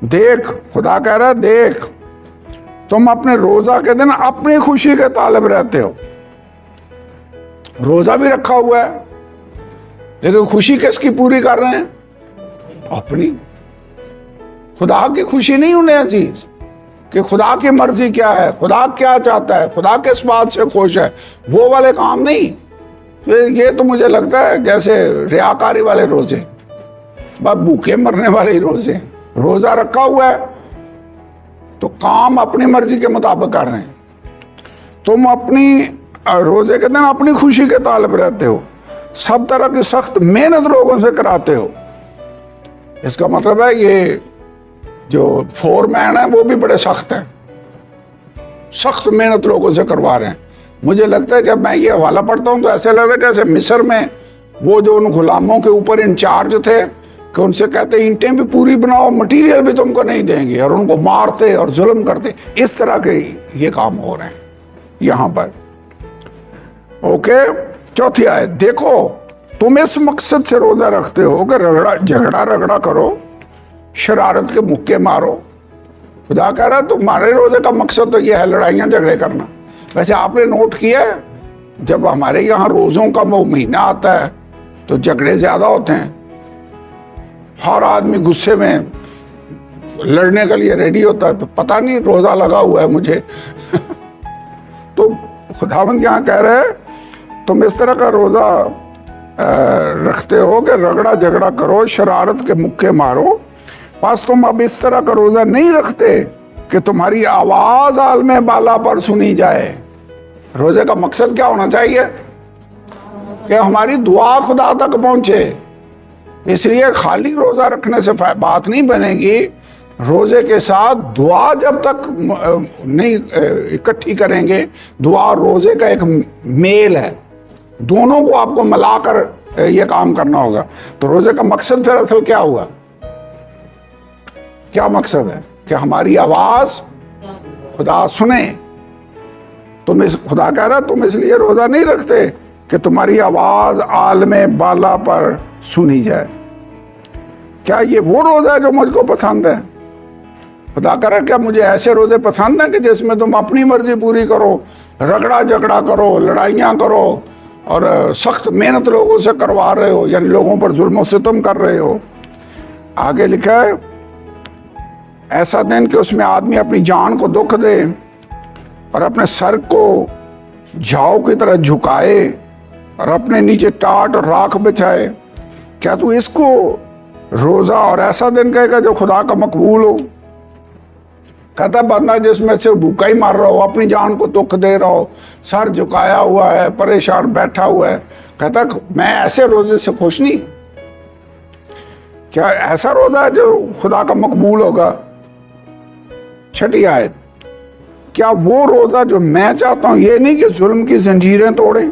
देख, खुदा कह रहा है देख, तुम अपने रोजा के दिन अपनी खुशी के तालिब रहते हो। रोजा भी रखा हुआ है लेकिन खुशी किसकी पूरी कर रहे हैं? अपनी। खुदा की खुशी नहीं उन्हें अजीज कि खुदा की मर्जी क्या है, खुदा क्या चाहता है, खुदा किस बात से खुश है, वो वाले काम नहीं। ये तो मुझे लगता है जैसे रियाकारी वाले रोजे, बस भूखे मरने वाले रोजे। रोजा रखा हुआ है तो काम अपनी मर्जी के मुताबिक कर रहे हैं। तुम अपनी रोजे के दिन अपनी खुशी के तालिब रहते हो, सब तरह की सख्त मेहनत लोगों से कराते हो। इसका मतलब है ये जो फोरमैन है वो भी बड़े सख्त हैं, सख्त मेहनत लोगों से करवा रहे हैं। मुझे लगता है जब मैं ये हवाला पढ़ता हूँ तो ऐसे लगता है जैसे मिस्र में वो जो उन गुलामों के ऊपर इंचार्ज थे कि उनसे कहते ईंटें भी पूरी बनाओ, मटेरियल भी तुमको नहीं देंगे, और उनको मारते और जुल्म करते। इस तरह के ये काम हो रहे हैं यहाँ पर। ओके, चौथी आयत देखो, तुम इस मकसद से रोजा रखते हो कि झगड़ा करो, शरारत के मुक्के मारो। खुदा कह रहा है तुम्हारे रोजे का मकसद तो यह है लड़ाइयाँ झगड़े करना। वैसे आपने नोट किया है जब हमारे यहाँ रोज़ों का वो महीना आता है तो झगड़े ज़्यादा होते हैं, हर आदमी गुस्से में लड़ने के लिए रेडी होता है। तो पता नहीं रोज़ा लगा हुआ है मुझे तो खुदावंद यहाँ कह रहे हैं तुम इस तरह का रोज़ा रखते हो कि रगड़ा झगड़ा करो, शरारत के मुक्के मारो। बस तुम अब इस तरह का रोज़ा नहीं रखते कि तुम्हारी आवाज़ आलमे बाला पर सुनी जाए। रोज़े का मकसद क्या होना चाहिए? कि हमारी दुआ खुदा तक पहुँचे। इसलिए खाली रोज़ा रखने से बात नहीं बनेगी, रोज़े के साथ दुआ जब तक नहीं इकट्ठी करेंगे। दुआ और रोज़े का एक मेल है, दोनों को आपको मिलाकर ये काम करना होगा। तो रोज़े का मकसद फिर असल क्या हुआ? क्या मकसद है? कि हमारी आवाज़ खुदा सुने। खुदा कह रहा तुम इसलिए रोज़ा नहीं रखते कि तुम्हारी आवाज़ आलमे बाला पर सुनी जाए। क्या ये वो रोज़ा है जो मुझको पसंद है? खुदा कह रहा क्या मुझे ऐसे रोज़े पसंद है कि जिसमें तुम अपनी मर्जी पूरी करो, रगड़ा झगड़ा करो, लड़ाइयाँ करो और सख्त मेहनत लोगों से करवा रहे हो, यानी लोगों पर जुल्म और सितम कर रहे हो। आगे लिखा है ऐसा दिन कि उसमें आदमी अपनी जान को दुख दे और अपने सर को झाव की तरह झुकाए और अपने नीचे टाट और राख बिछाए। क्या तू इसको रोज़ा और ऐसा दिन कहेगा जो खुदा का मकबूल हो? कहता बंदा जिसमें से भूखा ही मार रहा हो, अपनी जान को दुख दे रहा हो, सर झुकाया हुआ है, परेशान बैठा हुआ है, कहता मैं ऐसे रोज़े से खुश नहीं। क्या ऐसा रोज़ा है जो खुदा का मकबूल होगा? छठी आयत, क्या वो रोज़ा जो मैं चाहता हूं, ये नहीं कि जुल्म की जंजीरें तोड़ें।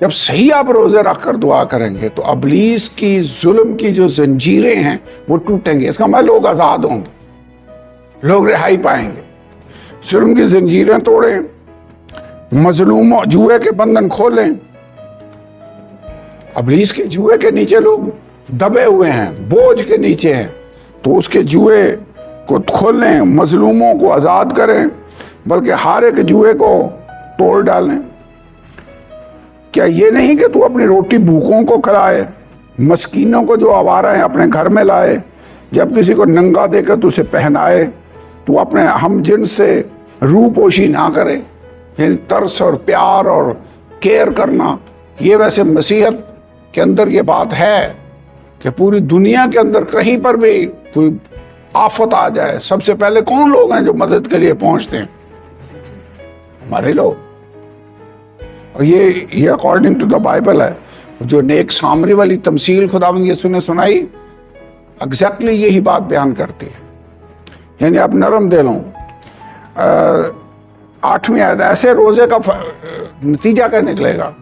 जब सही आप रोजे रखकर दुआ करेंगे तो अबलीस की जुल्म की जो जंजीरें हैं वो टूटेंगे। इसका मतलब लोग आज़ाद होंगे, लोग रिहाई पाएंगे। जुल्म की जंजीरें तोड़ें, मजलूमों जुए के बंधन खोलें। अबलीस के जुए के नीचे लोग दबे हुए हैं, बोझ के नीचे हैं, तो उसके जुए को खोलें, मजलूमों को आज़ाद करें, बल्कि हारे के जुए को तोड़ डालें। क्या ये नहीं कि तू अपनी रोटी भूखों को खिलाए, मस्कीनों को जो आवारा हैं अपने घर में लाए, जब किसी को नंगा देकर तू उसे पहनाए, तू अपने हम जिन्स से रूपोशी ना करे। यानी तरस और प्यार और केयर करना, ये वैसे मसीहत के अंदर ये बात है कि पूरी दुनिया के अंदर कहीं पर भी कोई आफत आ जाए, सबसे पहले कौन लोग हैं जो मदद के लिए पहुंचते हैं? हमारे लोग। और ये अकॉर्डिंग टू द बाइबल है। जो नेक सामरी वाली तमसील खुदावंद यीशु ने सुनाई, एग्जैक्टली यही बात बयान करती है। यानी आप नरम दिल हों। 8वीं आयत, ऐसे रोजे का नतीजा क्या निकलेगा?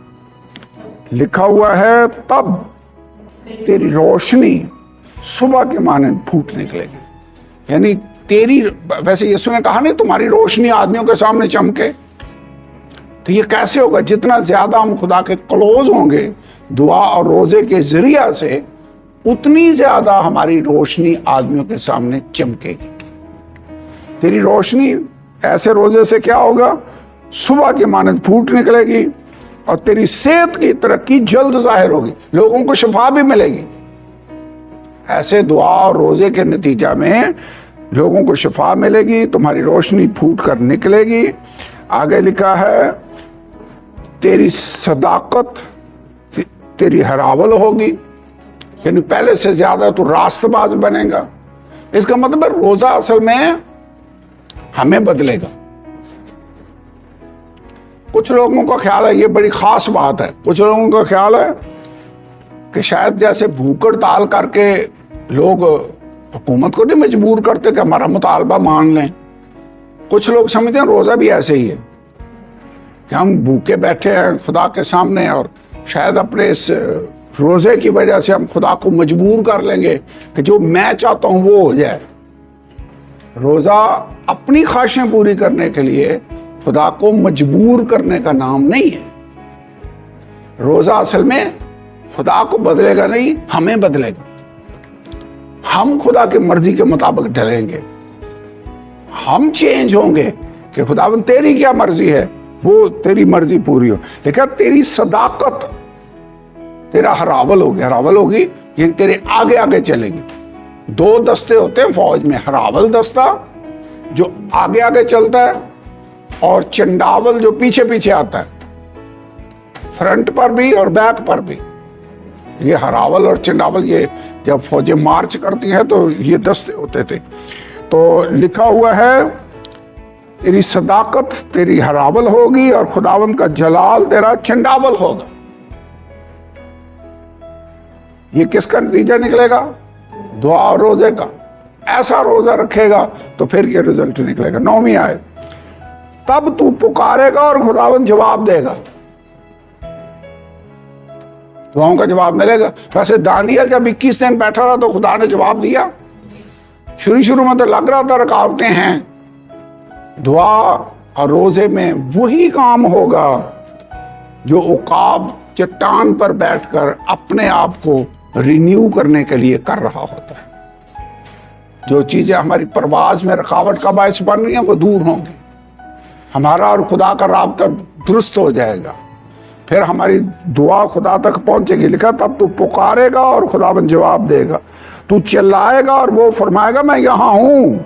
लिखा हुआ है तब तेरी रोशनी सुबह के मानंद फूट निकलेगी। यानी तेरी, वैसे यीशु ने कहा नहीं तुम्हारी रोशनी आदमियों के सामने चमके, तो ये कैसे होगा? जितना ज्यादा हम खुदा के क्लोज होंगे दुआ और रोजे के जरिया से, उतनी ज्यादा हमारी रोशनी आदमियों के सामने चमकेगी। तेरी रोशनी ऐसे रोजे से क्या होगा? सुबह की मानंद फूट निकलेगी और तेरी सेहत की तरक्की जल्द जाहिर होगी, लोगों को शिफा भी मिलेगी। ऐसे दुआ और रोजे के नतीजा में लोगों को शिफा मिलेगी, तुम्हारी रोशनी फूट कर निकलेगी। आगे लिखा है तेरी सदाकत तेरी हरावल होगी, यानी पहले से ज्यादा तो रास्तबाज बनेगा। इसका मतलब है रोजा असल में हमें बदलेगा। कुछ लोगों का ख्याल है ये बड़ी खास बात है, कुछ लोगों का ख्याल है कि शायद जैसे भूख हड़ताल करके लोग हुकूमत को नहीं मजबूर करते कि हमारा मुतालबा मान लें। कुछ लोग समझते हैं रोजा भी ऐसे ही है कि हम भूखे बैठे हैं खुदा के सामने और शायद अपने इस रोजे की वजह से हम खुदा को मजबूर कर लेंगे कि जो मैं चाहता हूं वो हो जाए। रोजा अपनी ख्वाहिशें पूरी करने के लिए खुदा को मजबूर करने का नाम नहीं है। रोजा असल में खुदा को बदलेगा नहीं, हमें बदलेगा। हम खुदा की मर्जी के मुताबिक ढलेंगे, हम चेंज होंगे कि खुदावन तेरी क्या मर्जी है वो तेरी मर्जी पूरी हो। लेकिन तेरी सदाकत तेरा हरावल होगी, हरावल होगी ये तेरे आगे आगे चलेगी। दो दस्ते होते हैं फौज में, हरावल दस्ता जो आगे आगे चलता है और चंडावल जो पीछे पीछे आता है, फ्रंट पर भी और बैक पर भी। ये हरावल और चंडावल ये जब फौजें मार्च करती हैं तो ये दस्ते होते थे। तो लिखा हुआ है तेरी सदाकत तेरी हरावल होगी और खुदावंद का जलाल तेरा चंडावल होगा। ये किसका नतीजा निकलेगा? दुआ और रोजे का। ऐसा रोजा रखेगा तो फिर ये रिजल्ट निकलेगा। 9वीं आयत, तब तू पुकारेगा और खुदावंद जवाब देगा। दुआओं का जवाब मिलेगा। वैसे दानियल जब 21 दिन बैठा रहा तो खुदा ने जवाब दिया। शुरू में तो लग रहा था रुकावटें हैं। दुआ और रोजे में वही काम होगा जो उकाब चट्टान पर बैठकर अपने आप को रिन्यू करने के लिए कर रहा होता है। जो चीजें हमारी परवाज में रुकावट का बायस बन रही हैं वो दूर होंगी, हमारा और खुदा का राब्ता दुरुस्त हो जाएगा, फिर हमारी दुआ खुदा तक पहुंचेगी। लिखा तब तू पुकारेगा और खुदाबंद जवाब देगा, तू चिल्लाएगा और वो फरमाएगा मैं यहां हूं।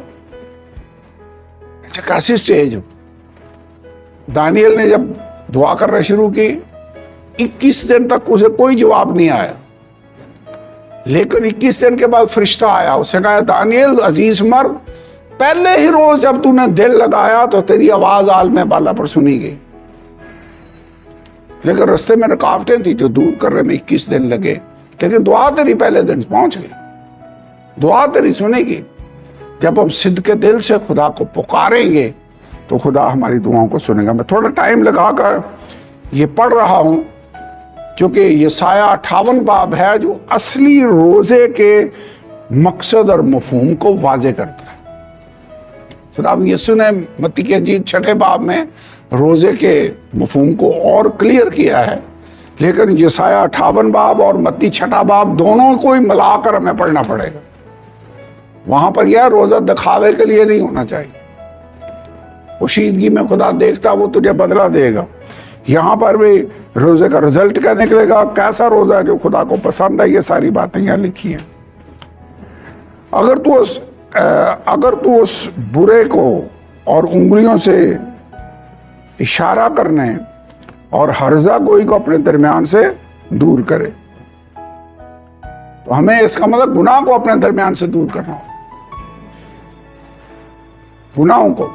ऐसे कैसी स्टेज हो? दानियल ने जब दुआ करना शुरू की 21 दिन तक उसे कोई जवाब नहीं आया, लेकिन 21 दिन के बाद फरिश्ता आया। उसने कहा दानियल अजीज मर्द, पहले ही रोज जब तूने दिल लगाया तो तेरी आवाज आलम बाला पर सुनी गई, लेकिन रास्ते में रुकावटें थी जो दूर करने में 21 दिन लगे। लेकिन दुआ तेरी पहले दिन पहुंच गई, दुआ तेरी सुनेगी। जब हम सिद्ध के दिल से खुदा को पुकारेंगे तो खुदा हमारी दुआओं को सुनेगा। मैं थोड़ा टाइम लगाकर ये पढ़ रहा हूं क्योंकि यशाया 58 बाब है जो असली रोजे के मकसद और मफहूम को वाजे करता है। खुदा यीशु ने मत्ती की इंजील 6 बाब में रोजे के मफहूम को और क्लियर किया है, लेकिन यशाया 58 बाब और मत्ती 6 बाब दोनों को ही मिलाकर हमें पढ़ना पड़ेगा। वहां पर यह रोजा दिखावे के लिए नहीं होना चाहिए। पोशीदगी में खुदा देखता वो तुझे बदला देगा। यहां पर भी रोजे का रिजल्ट क्या निकलेगा, कैसा रोजा है जो खुदा को पसंद है, ये सारी बातें यहां लिखी हैं। अगर तू उस बुरे को और उंगलियों से इशारा करने और हर्जा गोई को अपने दरमियान से दूर करे, तो हमें इसका मतलब गुनाह को अपने दरमियान से दूर करना हो। गुनाहों को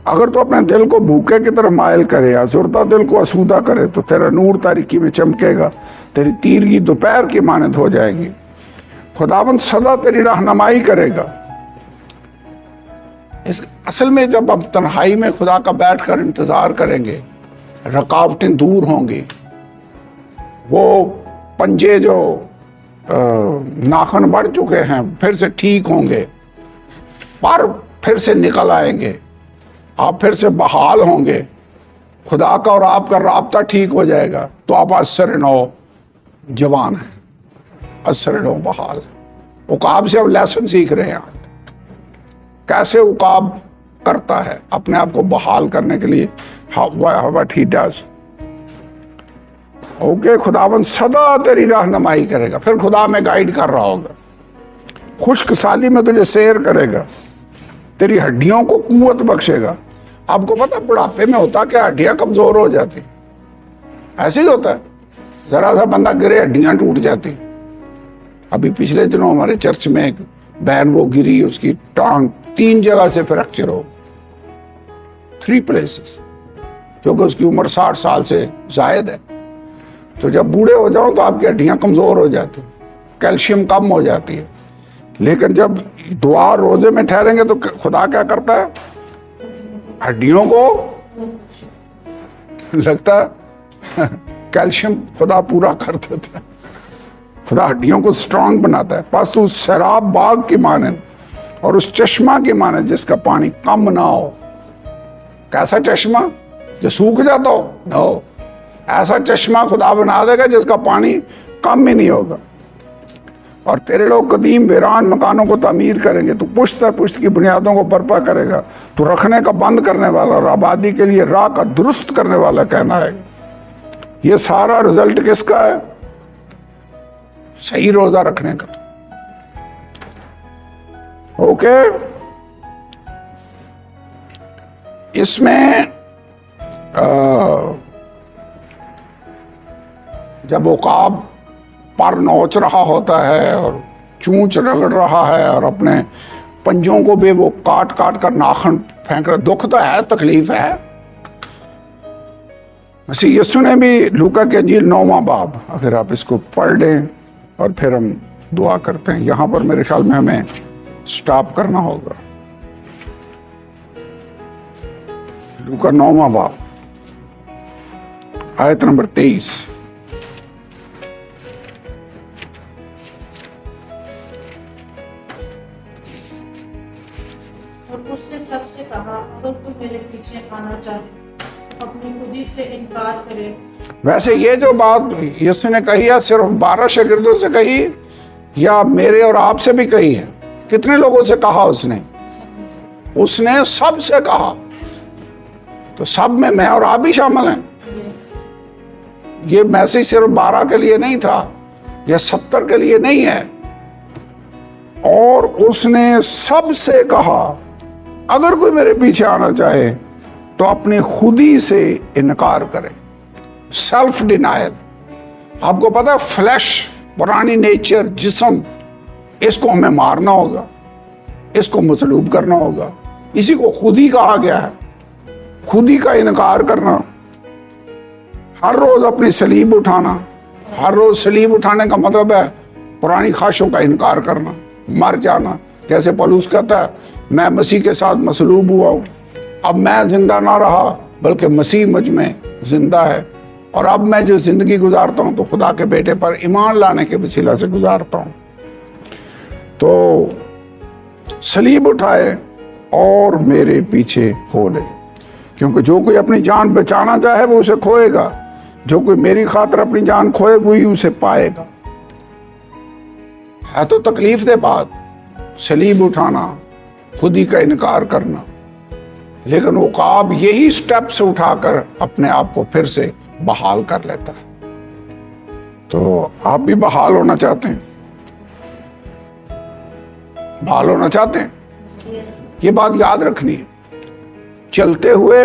अगर तो अपने दिल को भूखे की तरफ मायल करे, आज़ुर्दा दिल को आसूदा करे, तो तेरा नूर तारीकी में चमकेगा, तेरी तीरगी दोपहर की मानद हो जाएगी। खुदावंद सदा तेरी रहनुमाई करेगा। इस असल में जब हम तन्हाई में खुदा का बैठकर इंतजार करेंगे, रुकावटें दूर होंगी। वो पंजे जो नाखून बढ़ चुके हैं फिर से ठीक होंगे, पर फिर से निकल आएंगे, आप फिर से बहाल होंगे, खुदा का और आपका राब्ता ठीक हो जाएगा, तो आप असर-ए-नौ जवान हैं, असर-ए-नौ बहाल है। उकाब से अब लेसन सीख रहे हैं आप, कैसे उकाब करता है अपने आप को बहाल करने के लिए, व्हाट ही डज। ओके, खुदावन सदा तेरी रहनुमाई करेगा, फिर खुदा में गाइड कर रहा होगा, खुश्क साली में तुझे सैर करेगा, तेरी हड्डियों को कुव्वत बख्शेगा। आपको पता बुढ़ापे में होता क्या, हड्डियां कमजोर हो जाती, ऐसे ही होता है, जरा सा बंदा गिरे हड्डियां टूट जाती। अभी पिछले दिनों हमारे चर्च में एक बहन वो गिरी, उसकी टांग 3 जगह से फ्रैक्चर हो, 3 प्लेसेस, क्योंकि उसकी उम्र 60 साल से जायद है। तो जब बूढ़े हो जाओ तो आपकी हड्डियां कमजोर हो जाती, कैल्शियम कम हो जाती है। लेकिन जब दुआ रोजे में ठहरेंगे तो खुदा क्या करता है, हड्डियों को लगता है कैल्शियम खुदा पूरा कर देता है, खुदा हड्डियों को स्ट्रांग बनाता है। बस उस शराब बाग की माने और उस चश्मा की माने जिसका पानी कम ना हो। कैसा चश्मा जो सूख जाता हो? नो, ऐसा चश्मा खुदा बना देगा जिसका पानी कम ही नहीं होगा। और तेरे लोग कदीम वीरान मकानों को तामीर करेंगे, तो पुश्त दर पुश्त की बुनियादों को बर्पा करेगा, तो रखने का बंद करने वाला और आबादी के लिए राह का दुरुस्त करने वाला कहना है। ये सारा रिजल्ट किसका है? सही रोजा रखने का। ओके, इसमें जब उकाब पर नोच रहा होता है और चूंच रगड़ रहा है और अपने पंजों को भी वो काट काट कर नाखून फेंक रहा, दुख तो है, तकलीफ है। मसीह यीशु ने भी लूका के अंजील 9वां बाब, अगर आप इसको पढ़ लें और फिर हम दुआ करते हैं, यहाँ पर मेरे ख्याल में हमें स्टॉप करना होगा। लूका 9वां बाब आयत नंबर 23। और उसने सबसे कहा, अगर तू मेरे पीछे आना चाहे, अपनी खुदी से इनकार करे। वैसे ये जो बात यीशु ने कही है सिर्फ 12 शागिर्दों से कही या मेरे और आप से भी कही है? कितने लोगों से कहा उसने? उसने सब से कहा, तो सब में मैं और आप भी शामिल हैं। ये मैसेज सिर्फ 12 के लिए नहीं था या 70 के लिए नहीं है। और उसने सबसे कहा, अगर कोई मेरे पीछे आना चाहे तो अपनी खुदी से इनकार करे। Self denial. आपको पता है फ्लैश, पुरानी नेचर, जिस्म, इसको हमें मारना होगा, इसको मसलूब करना होगा। इसी को खुदी कहा गया है, खुदी का इनकार करना। हर रोज अपनी सलीब उठाना। हर रोज सलीब उठाने का मतलब है पुरानी ख्वाहिशों का इनकार करना, मर जाना। जैसे पौलुस कहता है, मैं मसीह के साथ मसलूब हुआ हूँ, अब मैं जिंदा ना रहा बल्कि मसीह मुझ में जिंदा है, और अब मैं जो जिंदगी गुजारता हूँ तो खुदा के बेटे पर ईमान लाने के वसीला से गुजारता हूँ। तो सलीब उठाए और मेरे पीछे हो ले, क्योंकि जो कोई अपनी जान बचाना चाहे वो उसे खोएगा, जो कोई मेरी खातिर अपनी जान खोए वही उसे पाएगा। है तो तकलीफ दे बात, सलीब उठाना, खुदी का इनकार करना, लेकिन उकाब यही स्टेप्स उठाकर अपने आप को फिर से बहाल कर लेता है। तो आप भी बहाल होना चाहते हैं? बहाल होना चाहते हैं? ये बात याद रखनी है। चलते हुए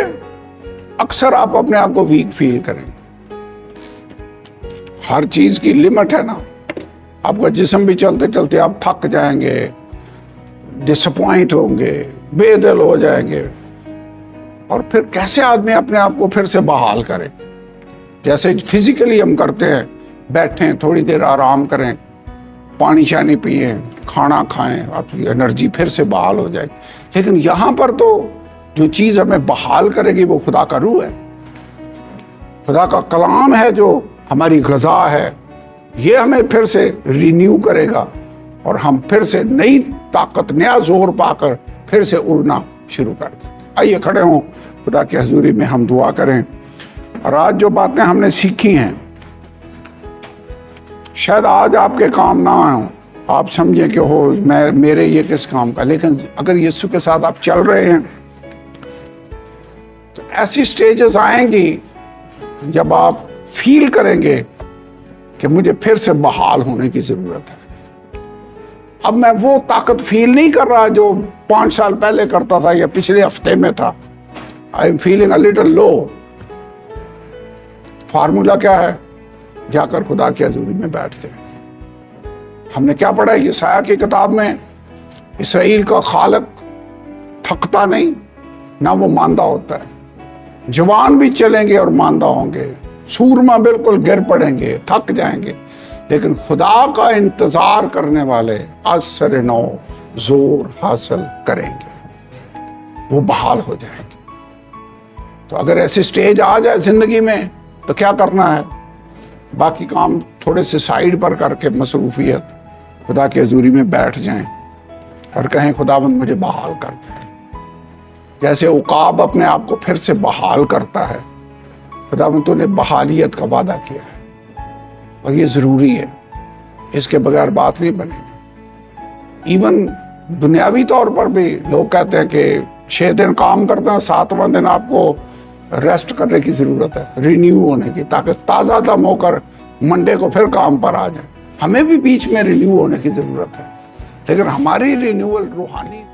अक्सर आप अपने आप को वीक फील करेंगे। हर चीज की लिमिट है ना। आपका जिस्म भी चलते चलते आप थक जाएंगे, डिसअपॉइंट होंगे, बेदिल हो जाएंगे, और फिर कैसे आदमी अपने आप को फिर से बहाल करे? जैसे फिजिकली हम करते हैं, बैठें, थोड़ी देर आराम करें, पानी शानी पिए, खाना खाएं, आपकी एनर्जी फिर से बहाल हो जाएगी। लेकिन यहाँ पर तो जो चीज़ हमें बहाल करेगी वो खुदा का रूह है, खुदा का कलाम है, जो हमारी ग़िज़ा है, ये हमें फिर से रिन्यू करेगा और हम फिर से नई ताकत, नया जोर पाकर फिर से उड़ना शुरू कर देते। आइए खड़े हों, खुदा की हजूरी में हम दुआ करें। और आज जो बातें हमने सीखी हैं, शायद आज आपके काम ना आए, आप समझें कि हो मेरे ये किस काम का, लेकिन अगर यीशु के साथ आप चल रहे हैं तो ऐसी स्टेजेस आएंगी जब आप फील करेंगे कि मुझे फिर से बहाल होने की जरूरत है। अब मैं वो ताकत फील नहीं कर रहा जो 5 साल पहले करता था या पिछले हफ्ते में था। I am feeling a little low. Formula क्या है? जाकर खुदा की हजूरी में बैठ जाए। हमने क्या पढ़ा है यशायाह की किताब में? इसराइल का खालक थकता नहीं, ना वो मांदा होता है। जवान भी चलेंगे और मांदा होंगे, सूरमा बिल्कुल गिर पड़ेंगे, थक जाएंगे, लेकिन खुदा का इंतजार करने वाले असर नौ जोर हासिल करेंगे, वो बहाल हो जाएंगे। तो अगर ऐसी स्टेज आ जाए जिंदगी में तो क्या करना है? बाकी काम थोड़े से साइड पर करके मसरूफियत खुदा की हजूरी में बैठ जाएं और कहें खुदावंद मुझे बहाल कर दे। जैसे उकाब अपने आप को फिर से बहाल करता है, खुदावंद तूने बहालियत का वादा किया है और ये जरूरी है, इसके बगैर बात नहीं बनेगी। इवन दुनियावी तौर पर भी लोग कहते हैं कि 6 दिन काम करते हैं, 7वां दिन आपको रेस्ट करने की जरूरत है, रिन्यू होने की, ताकि ताज़ा दम होकर मंडे को फिर काम पर आ जाए। हमें भी बीच में रिन्यू होने की जरूरत है, लेकिन हमारी रिन्यूअल रूहानी